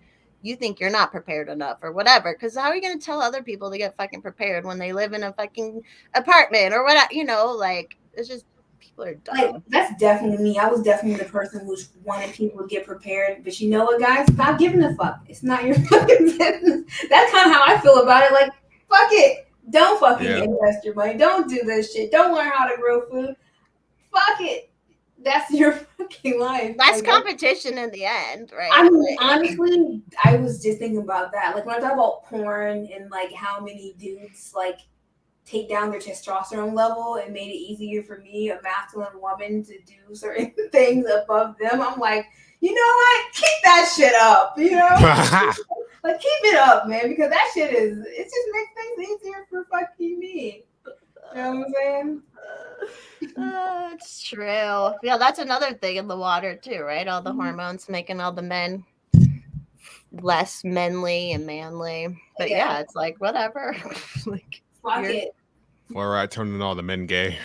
you think you're not prepared enough or whatever. Because how are you going to tell other people to get fucking prepared when they live in a fucking apartment or what? Like, it's just, people are dumb. Like, that's definitely me. I was definitely the person who wanted people to get prepared. But you know what, guys? Stop giving a fuck. It's not your fucking business. That's kind of how I feel about it. Like, fuck it. Don't fucking invest your money. Don't do this shit. Don't learn how to grow food. Fuck it. That's your fucking life. Less competition in the end, right? I mean, honestly, I was just thinking about that. Like, when I talk about porn and, like, how many dudes, like, take down their testosterone level and made it easier for me, a masculine woman, to do certain things above them, I'm like, you know what? Keep that shit up, Like, keep it up, man, because that shit it just makes things easier for fucking me. You know what I'm saying? It's true. Yeah, that's another thing in the water too, right? All the hormones making all the men less manly and manly. But yeah, it's like whatever. Like, fuck it. Fluoride turning all the men gay.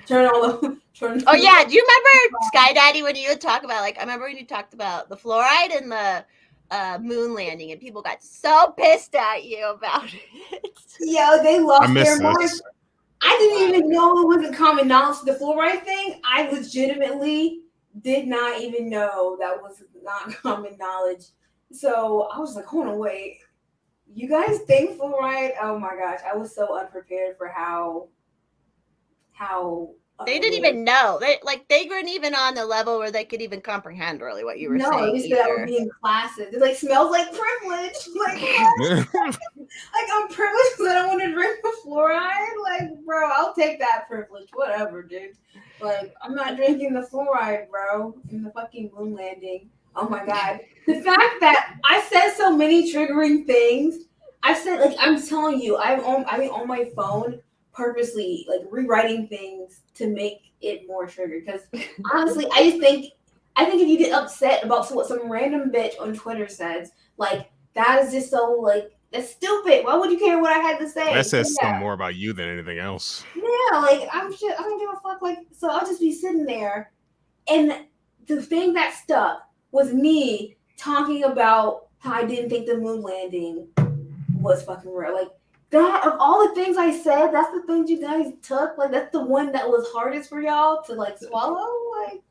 Oh yeah, do you remember Skye Daddy when you would talk about, like, I remember when you talked about the fluoride and the moon landing, and people got so pissed at you about it. Yeah, they lost their minds. I didn't even know it wasn't common knowledge. The fluoride thing, I legitimately did not even know that was not common knowledge. So I was like, hold on, wait. You guys think fluoride? Oh my gosh, I was so unprepared for how they didn't even know. They weren't even on the level where they could even comprehend really what you were saying. No, they said I was being classist. It like smells like privilege. Like, like, I'm privileged that I want to drink the fluoride. Like, bro, I'll take that privilege. Whatever, dude. Like, I'm not drinking the fluoride, bro. In the fucking moon landing. Oh my god. The fact that I said so many triggering things. I said, like, I'm telling you, I'm on my phone purposely, like, rewriting things to make it more triggered. Because honestly, I think if you get upset about what some random bitch on Twitter says, like, that is just so, like, that's stupid. Why would you care what I had to say? That says something more about you than anything else. Yeah, like, I don't give a fuck. Like, so I'll just be sitting there, and the thing that stuck was me talking about how I didn't think the moon landing was fucking real. Like, that, of all the things I said, that's the things you guys took. Like, that's the one that was hardest for y'all to, like, swallow. Like,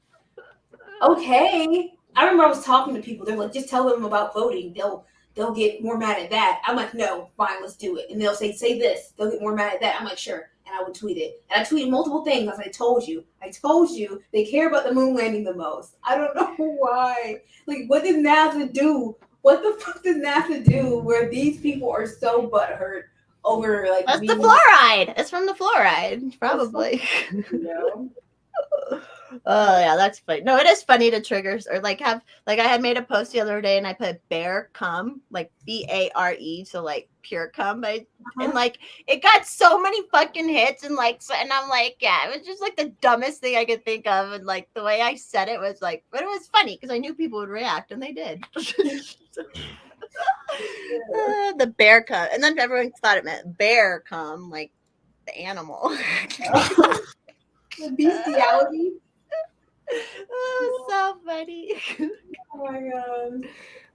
okay. I remember I was talking to people. They're like, just tell them about voting. They'll get more mad at that. I'm like, no, fine, let's do it. And they'll say this. They'll get more mad at that. I'm like, sure. And I would tweet it. And I tweeted multiple things. I told you they care about the moon landing the most. I don't know why. Like, what did NASA do? What the fuck did NASA do where these people are so butthurt over, like, that's the fluoride. It's from the fluoride, probably. Oh yeah, that's funny. No, it is funny to trigger or like have, like, I had made a post the other day and I put bear cum, like BARE, so like pure cum, and like it got so many fucking hits and likes, and I'm like, yeah, it was just like the dumbest thing I could think of, and like the way I said it was like, but it was funny because I knew people would react, and they did. The bear cum, and then everyone thought it meant bear cum, like the animal. The bestiality. Oh, so funny. Oh my god.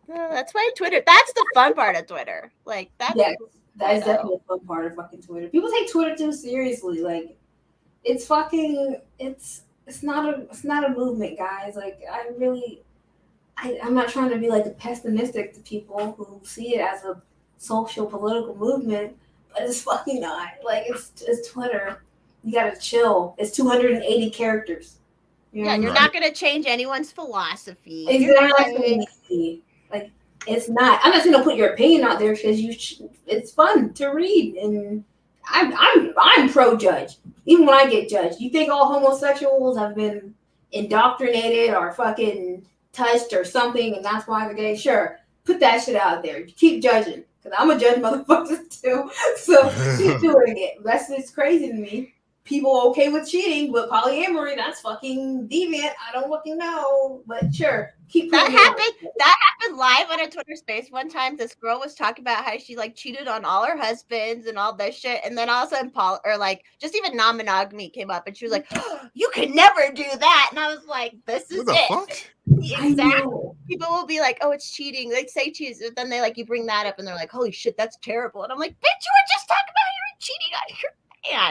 That's why Twitter, that's the fun part of Twitter. Like, that's, yes, that is definitely a fun part of fucking Twitter. People take Twitter too seriously. Like, it's fucking, it's not a movement, guys. Like, I'm not trying to be like pessimistic to people who see it as a social political movement, but it's fucking not. Like, it's Twitter. You gotta chill. It's 280 characters. Yeah, you're not going to change anyone's philosophy. Exactly. Like, it's not. I'm not saying don't put your opinion out there because it's fun to read, and I'm pro-judge. Even when I get judged, you think all homosexuals have been indoctrinated or fucking touched or something, and that's why they're gay? Sure, put that shit out there. Keep judging, because I'm a judge motherfucker too. So keep doing it. That's just crazy to me. people okay with cheating, but polyamory, that's fucking deviant. I don't fucking know, but sure, keep That putting it happened. That happened live on a Twitter space one time. This girl was talking about how she like cheated on all her husbands and all this shit, and then all of a sudden, just even non-monogamy came up, and she was like, oh, "You could never do that," and I was like, "This is What the it." fuck? Exactly. People will be like, "Oh, it's cheating." They say cheating, but then they like you bring that up, and they're like, "Holy shit, that's terrible." And I'm like, "Bitch, you were just talking about you were cheating on your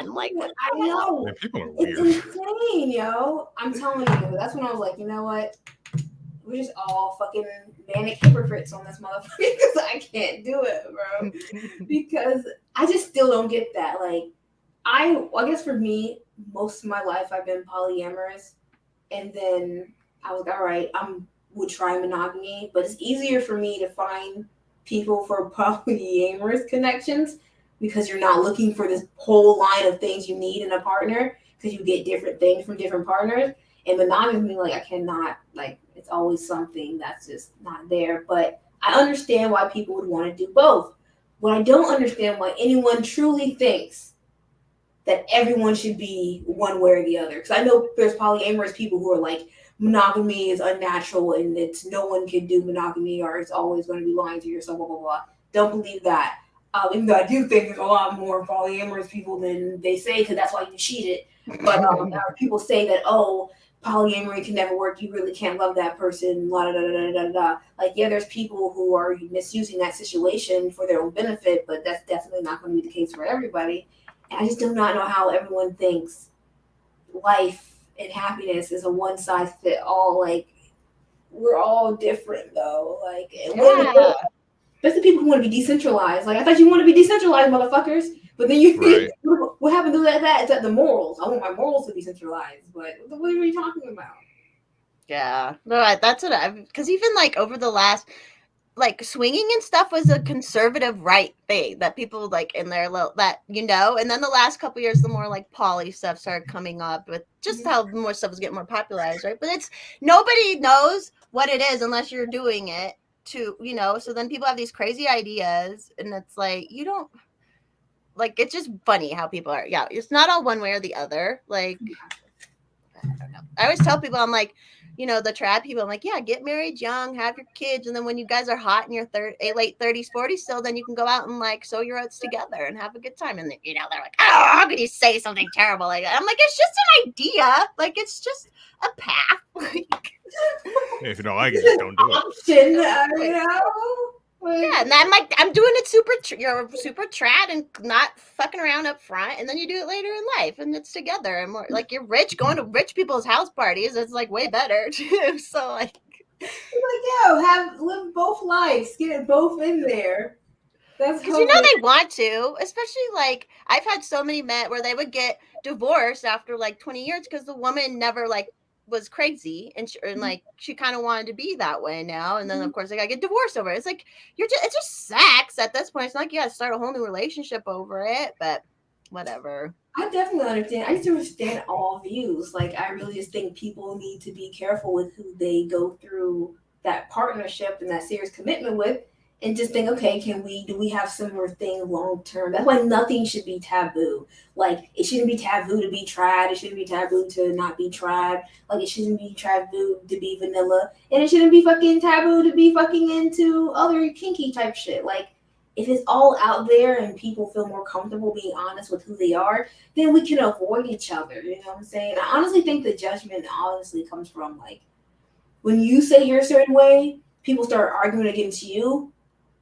man." Like, what? I know. Man, people are It's weird. insane, yo. I'm telling you. That's when I was like, you know what? We're just all fucking manic hypocrites on this motherfucker because I can't do it, bro. Because I just still don't get that. Like, I guess for me, most of my life I've been polyamorous, and then I was like, all right, would try monogamy, but it's easier for me to find people for polyamorous connections because you're not looking for this whole line of things you need in a partner because you get different things from different partners. And monogamy, like I cannot, like it's always something that's just not there. But I understand why people would want to do both. What I don't understand why anyone truly thinks that everyone should be one way or the other. Because I know there's polyamorous people who are like, monogamy is unnatural and it's no one can do monogamy or it's always going to be lying to yourself, blah, blah, blah. Don't believe that. Even though I do think there's a lot more polyamorous people than they say because that's why you cheated. But people say that, oh, polyamory can never work. You really can't love that person. La, da, da, da, da, da. Like, yeah, there's people who are misusing that situation for their own benefit, but that's definitely not going to be the case for everybody. And I just do not know how everyone thinks life and happiness is a one size fit all. Like, we're all different though. Like, Yeah. especially people who want to be decentralized. Like, I thought you want to be decentralized, motherfuckers. But then you Right. what happened to that? It's at the morals. I want my morals to be centralized. But what are we talking about? Yeah, no, that's what I've because even like over the last like swinging and stuff was a conservative right thing that people like in their little that and then the last couple years the more like poly stuff started coming up with just how more stuff was getting more popularized, right? But it's nobody knows what it is unless you're doing it to so then people have these crazy ideas and it's like you don't like it's just funny how people are. Yeah, it's not all one way or the other. Like I don't know. I always tell people, I'm like, the trad people, I'm like, yeah, get married young, have your kids, and then when you guys are hot in your late 30s, 40s still, then you can go out and like sow your oats together and have a good time. And then, they're like, oh, how could you say something terrible like that? I'm like, it's just an idea. Like, it's just a path. Like, If you don't like it, just don't do it. Option, yeah, and I'm like, I'm doing it super trad and not fucking around up front, and then you do it later in life, and it's together, and more like you're rich going to rich people's house parties. It's like way better too. So like, live both lives, get it both in there. That's because they want to, especially like I've had so many men where they would get divorced after like 20 years because the woman never like was crazy and like she kind of wanted to be that way now, and then of course they gotta get divorced over it. It's like it's just sex at this point. It's not like you gotta start a whole new relationship over it, but whatever. I definitely understand. I just understand all views. Like, I really just think people need to be careful with who they go through that partnership and that serious commitment with, and just think, okay, do we have similar things long term? That's why nothing should be taboo. Like, it shouldn't be taboo to be trad. It shouldn't be taboo to not be trad. Like, it shouldn't be taboo to be vanilla, and it shouldn't be fucking taboo to be fucking into other kinky type shit. Like, if it's all out there and people feel more comfortable being honest with who they are, then we can avoid each other. You know what I'm saying? I honestly think the judgment honestly comes from like when you say you're a certain way, people start arguing against you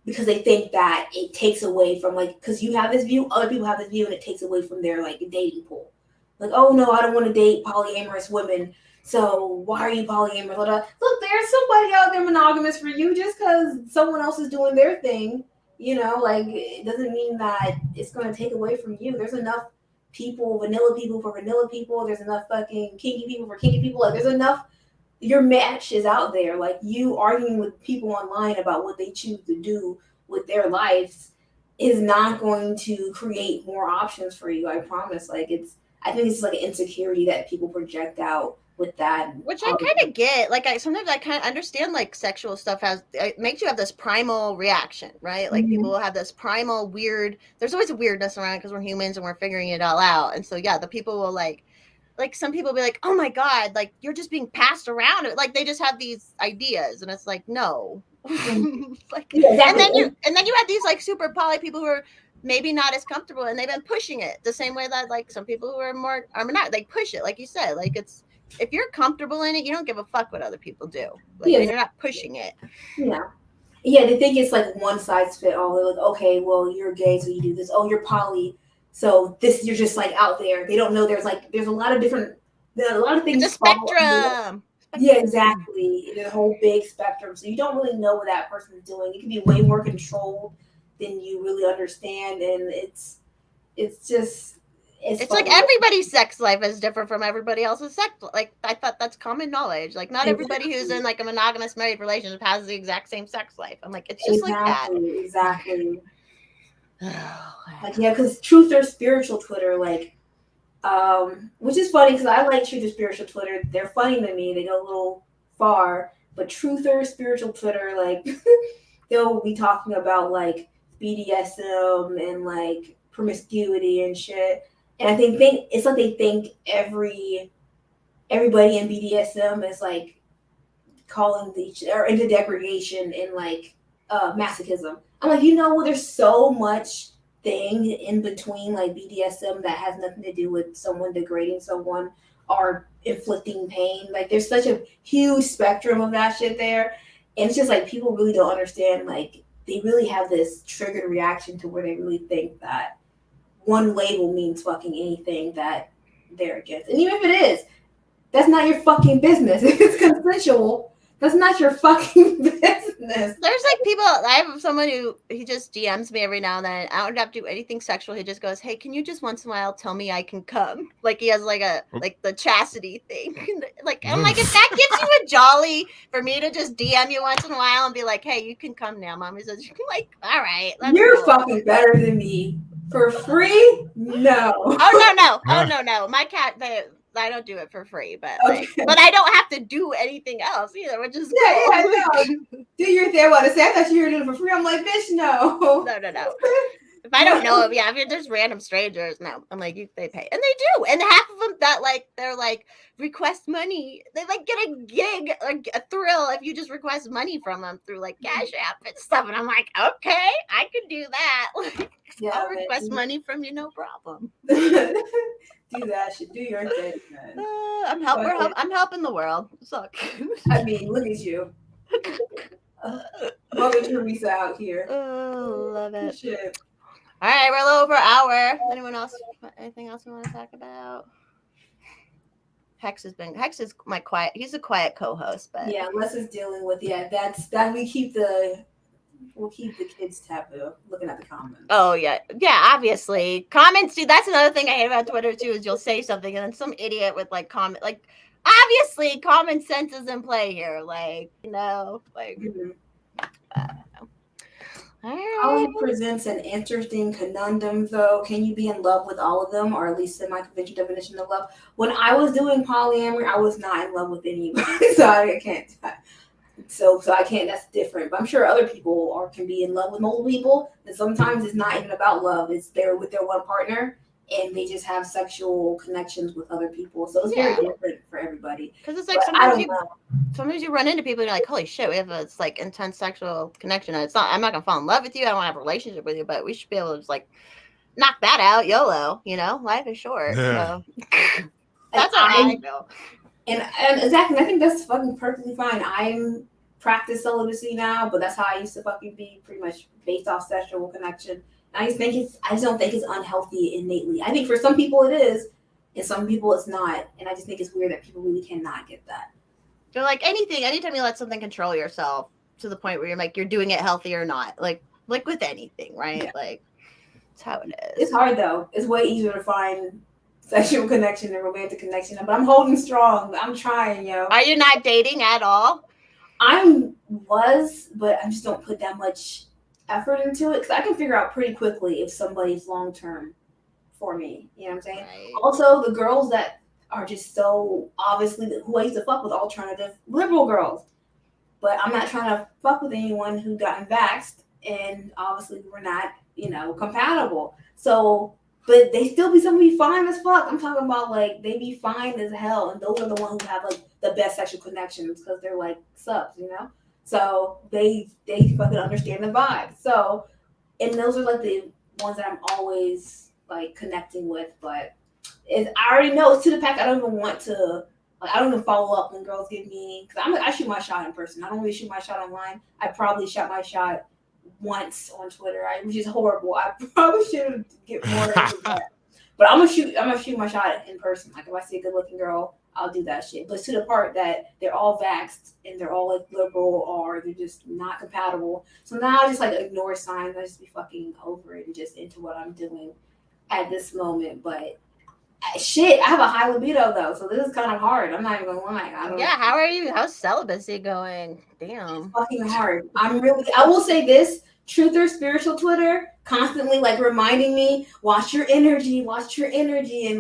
because they think that it takes away from like because you have this view, other people have this view, and it takes away from their like dating pool. Like, oh no, I don't want to date polyamorous women. So why are you polyamorous? Look, there's somebody out there monogamous for you. Just because someone else is doing their thing, like it doesn't mean that it's going to take away from you. There's enough people, vanilla people for vanilla people. There's enough fucking kinky people for kinky people. Like, there's enough. Your match is out there. Like, you arguing with people online about what they choose to do with their lives is not going to create more options for you. I promise. Like, I think it's like an insecurity that people project out with that. Which I kind of get. Like, sometimes I kind of understand, like, sexual stuff it makes you have this primal reaction, right? Like, people will have this primal there's always a weirdness around it because we're humans and we're figuring it all out. And so, yeah, the people will, like some people will be like, oh my God, like, you're just being passed around. Like, they just have these ideas. And it's like, no. Like, Yeah, exactly. and then you have these, like, super poly people who are maybe not as comfortable, and they've been pushing it the same way that, like, some people who are not, like, push it, like you said. Like, it's, if you're comfortable in it, you don't give a fuck what other people do. Like, Yeah, you're not pushing it. Yeah, they think it's like one size fit all. They're like, okay, well, you're gay, so you do this. Oh, you're poly, so this, you're just like out there. They don't know there's a lot of things. It's a spectrum. Yeah, exactly. There's a whole big spectrum, so you don't really know what that person's doing. It can be way more controlled than you really understand, and it's like everybody's sex life is different from everybody else's sex. Like, I thought that's common knowledge. Like, not everybody who's in, like, a monogamous married relationship has the exact same sex life. I'm like, it's just like that. Exactly. Like, yeah, because truth or spiritual Twitter, like, which is funny because I like truth or spiritual Twitter. They're funny to me. They go a little far, but truth or spiritual Twitter, like, they'll be talking about, like, BDSM and, like, promiscuity and shit. And I think it's like they think everybody in BDSM is, like, calling or into degradation and, like, masochism. I'm like, there's so much thing in between, like, BDSM that has nothing to do with someone degrading someone or inflicting pain. Like, there's such a huge spectrum of that shit there. And it's just like people really don't understand, like, they really have this triggered reaction to where they really think that one label means fucking anything that they're against. And even if it is, that's not your fucking business. If it's consensual, that's not your fucking business. There's, like, people, I have someone who, he just DMs me every now and then. I don't have to do anything sexual. He just goes, hey, can you just once in a while tell me I can come? Like, he has, like, the chastity thing. Like, I'm like, if that gives you a jolly for me to just DM you once in a while and be like, hey, you can come now, Mommy says, you can, like, all right. You're cool. Fucking better than me. For free? No. Oh, no. My cat, I don't do it for free, but like, but I don't have to do anything else either, which is cool. No. Do your thing. What I said, I thought you were doing it for free. I'm like, bitch, no. No. If I don't know, if you're just random strangers, no. I'm like, they pay, and they do, and half of them that, like, they're like, request money. They, like, get a gig, like, a thrill if you just request money from them through, like, Cash App and stuff. And I'm like, okay, I could do that. Like, I'll request money from you, no problem. Do that shit. Do your thing, man. I'm helping the world. Suck. I mean, look at you. Mother Teresa out here. Oh, love it. Shit. All right, we're a little over an hour. Anything else you want to talk about? Hex is he's a quiet co-host, but yeah, Les is dealing with we'll keep the kids taboo, looking at the comments. Oh yeah, obviously comments, dude. That's another thing I hate about Twitter too, is you'll say something and then some idiot with, like, comment, like, obviously common sense is in play here, like, like. I don't know. Poly presents an interesting conundrum, though. Can you be in love with all of them, or at least semi-conventional definition of love? When I was doing polyamory, I was not in love with anybody, so I can't. So I can't. That's different. But I'm sure other people can be in love with multiple people. And sometimes it's not even about love. It's they're with their one partner, and they just have sexual connections with other people. So it's very different for everybody. Because it's like sometimes you run into people and you're like, holy shit, we have this, like, intense sexual connection. And I'm not gonna fall in love with you. I don't want to have a relationship with you, but we should be able to just, like, knock that out. YOLO, life is short. Yeah. So that's how I feel. And exactly, I think that's fucking perfectly fine. I'm practice celibacy now, but that's how I used to fucking be, pretty much based off sexual connection. And I just don't think it's unhealthy innately. I think for some people it is, and some people it's not. And I just think it's weird that people really cannot get that. So, like, anytime you let something control yourself to the point where you're like, you're doing it healthy or not, like with anything, right? Yeah. Like, it's how it is. It's hard though. It's way easier to find sexual connection and romantic connection, but I'm holding strong. I'm trying, yo. Are you not dating at all? But I just don't put that much effort into it, because I can figure out pretty quickly if somebody's long term for me. You know what I'm saying? Right. Also, the girls that are just so obviously who I used to fuck with alternative liberal girls. But I'm not trying to fuck with anyone who got vaxxed, and obviously we're not, compatible. So, but they still be fine as fuck. I'm talking about like they be fine as hell, and those are the ones who have like the best sexual connections because they're like subs. So they fucking understand the vibe. So, and those are like the ones that I'm always like connecting with. But I already know it's to the pack. I don't even want to. Like, I don't even follow up when girls give me, because I shoot my shot in person. I don't really shoot my shot online. I probably shot my shot once on Twitter, which is horrible. I probably should get more into that. But I'm gonna shoot my shot in person. Like if I see a good looking girl, I'll do that shit. But to the part that they're all vaxxed and they're all like liberal or they're just not compatible. So now I just like ignore signs. I just be fucking over it and just into what I'm doing at this moment. But shit, I have a high libido though, so this is kind of hard. I'm not even gonna lie. How are you? How's celibacy going? Damn. It's fucking hard. I will say this, truth or spiritual Twitter constantly like reminding me, watch your energy, and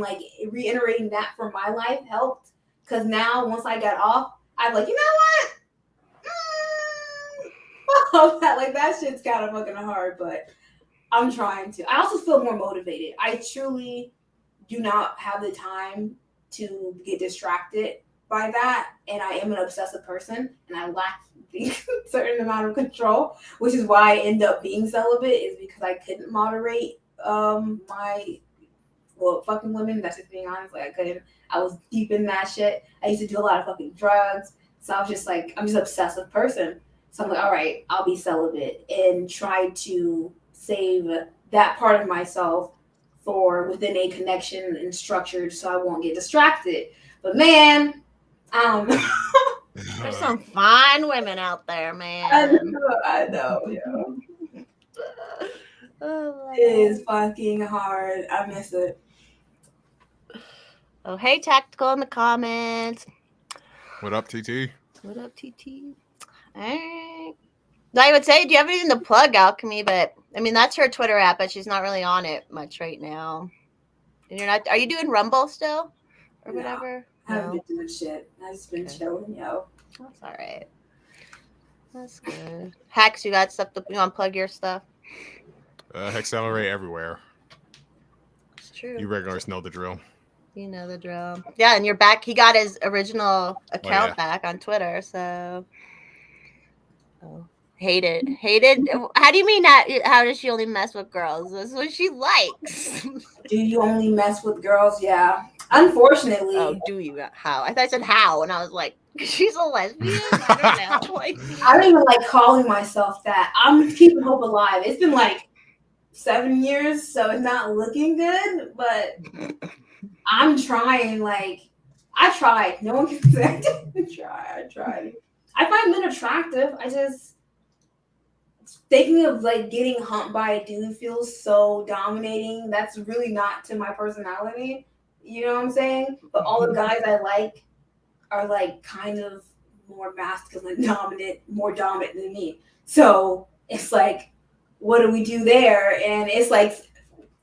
like reiterating that for my life helped. Cause now once I got off, I'm like, you know what? Fuck that. Like that shit's kind of fucking hard, but I'm trying to. I also feel more motivated. I truly do not have the time to get distracted by that, and I am an obsessive person, and I lack the certain amount of control, which is why I end up being celibate, is because I couldn't moderate fucking women. That's just being honest. Like I couldn't. I was deep in that shit. I used to do a lot of fucking drugs, so I was just like, I'm just an obsessive person. So I'm like, all right, I'll be celibate and try to save that part of myself for within a connection and structured so I won't get distracted. But man, there's some fine women out there, man. I know. Yeah. It is fucking hard. I miss it. Oh, hey, Tactical in the comments. What up, TT? What up, TT? All right. I would say, do you have anything to plug, Alchemy? But I mean, that's her Twitter app, but she's not really on it much right now. And you're not. Are you doing Rumble still, or whatever? I haven't been doing shit. I've just been chilling, yo. That's all right. That's good. Hex, you got stuff you want to plug your stuff? Accelerate everywhere. It's true. You regulars know the drill. You know the drill. Yeah, and you're back. He got his original account back on Twitter, so. Oh. Hated. How do you mean that? How does she only mess with girls? That's what she likes. Do you only mess with girls? Yeah. Unfortunately. Oh, do you? How? I thought I said how, and I was like, she's a lesbian? I don't know. I don't even like calling myself that. I'm keeping hope alive. It's been like 7 years, so it's not looking good, but I'm trying. Like, I tried. No one can say I didn't try. I tried. I find men attractive. I just thinking of like getting humped by a dude feels so dominating. That's really not to my personality. You know what I'm saying? But all the guys I like are like kind of more masculine, more dominant than me. So it's like, what do we do there? And it's like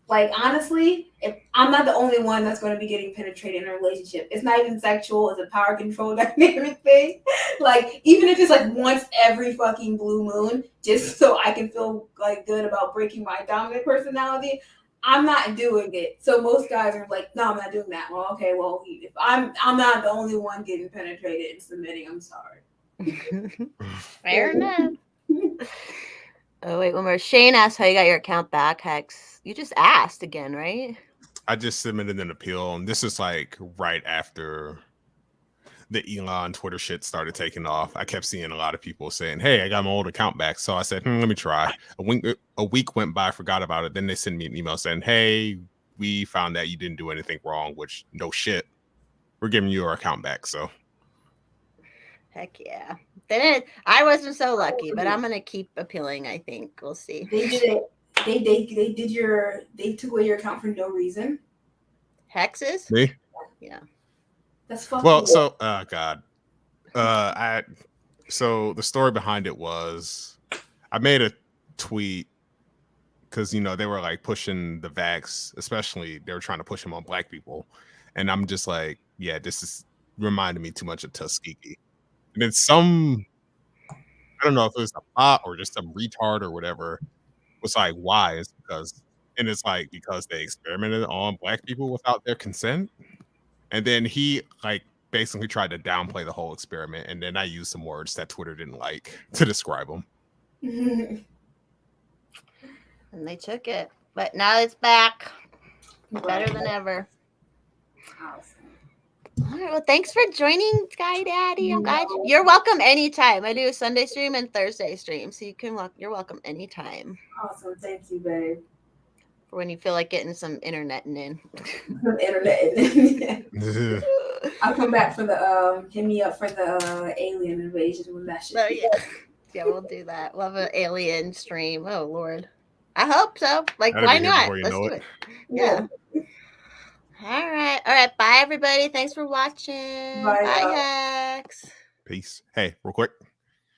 honestly, if I'm not the only one that's going to be getting penetrated in a relationship, it's not even sexual, it's a power control dynamic thing. Like, even if it's like once every fucking blue moon, just so I can feel like good about breaking my dominant personality, I'm not doing it. So most guys are like, no, I'm not doing that. Well, okay, well, if I'm not the only one getting penetrated and submitting, I'm sorry. Fair enough. Oh, wait, one more. Shane asked how you got your account back, Hex. You just asked again, right? I just submitted an appeal, and this is like right after the Elon Twitter shit started taking off. I kept seeing a lot of people saying, hey, I got my old account back. So I said, let me try. A week went by, I forgot about it. Then they sent me an email saying, hey, we found that you didn't do anything wrong, which no shit. We're giving you our account back, so. Heck yeah. I wasn't so lucky, but I'm gonna keep appealing, I think. We'll see. They did it. They took away your account for no reason. Hexes? Me? Yeah. That's fucking well, so God. So the story behind it was I made a tweet because they were like pushing the vax, especially they were trying to push them on black people. And I'm just like, yeah, this is reminding me too much of Tuskegee. And then some, I don't know if it was a bot or just some retard or whatever, was like, why? It's because, and it's like, because they experimented on black people without their consent. And then he like basically tried to downplay the whole experiment. And then I used some words that Twitter didn't like to describe him. And they took it. But now it's back. Better than ever. Awesome. All right, well, thanks for joining, Skye Daddy. I'm glad you're welcome anytime. I do a Sunday stream and Thursday stream, so you're welcome anytime. Awesome. Thank you, babe. For when you feel like getting some internet in. Some internet. I'll come back for the hit me up for the alien invasion when that shit. Oh yeah. Yeah, we'll do that. We'll have an alien stream. Oh Lord. I hope so. Like, That'll why be here not? before you Let's know do it. it. Yeah. All right. Bye, everybody. Thanks for watching. Bye, Bye, y'all. Hex. Peace. Hey, real quick.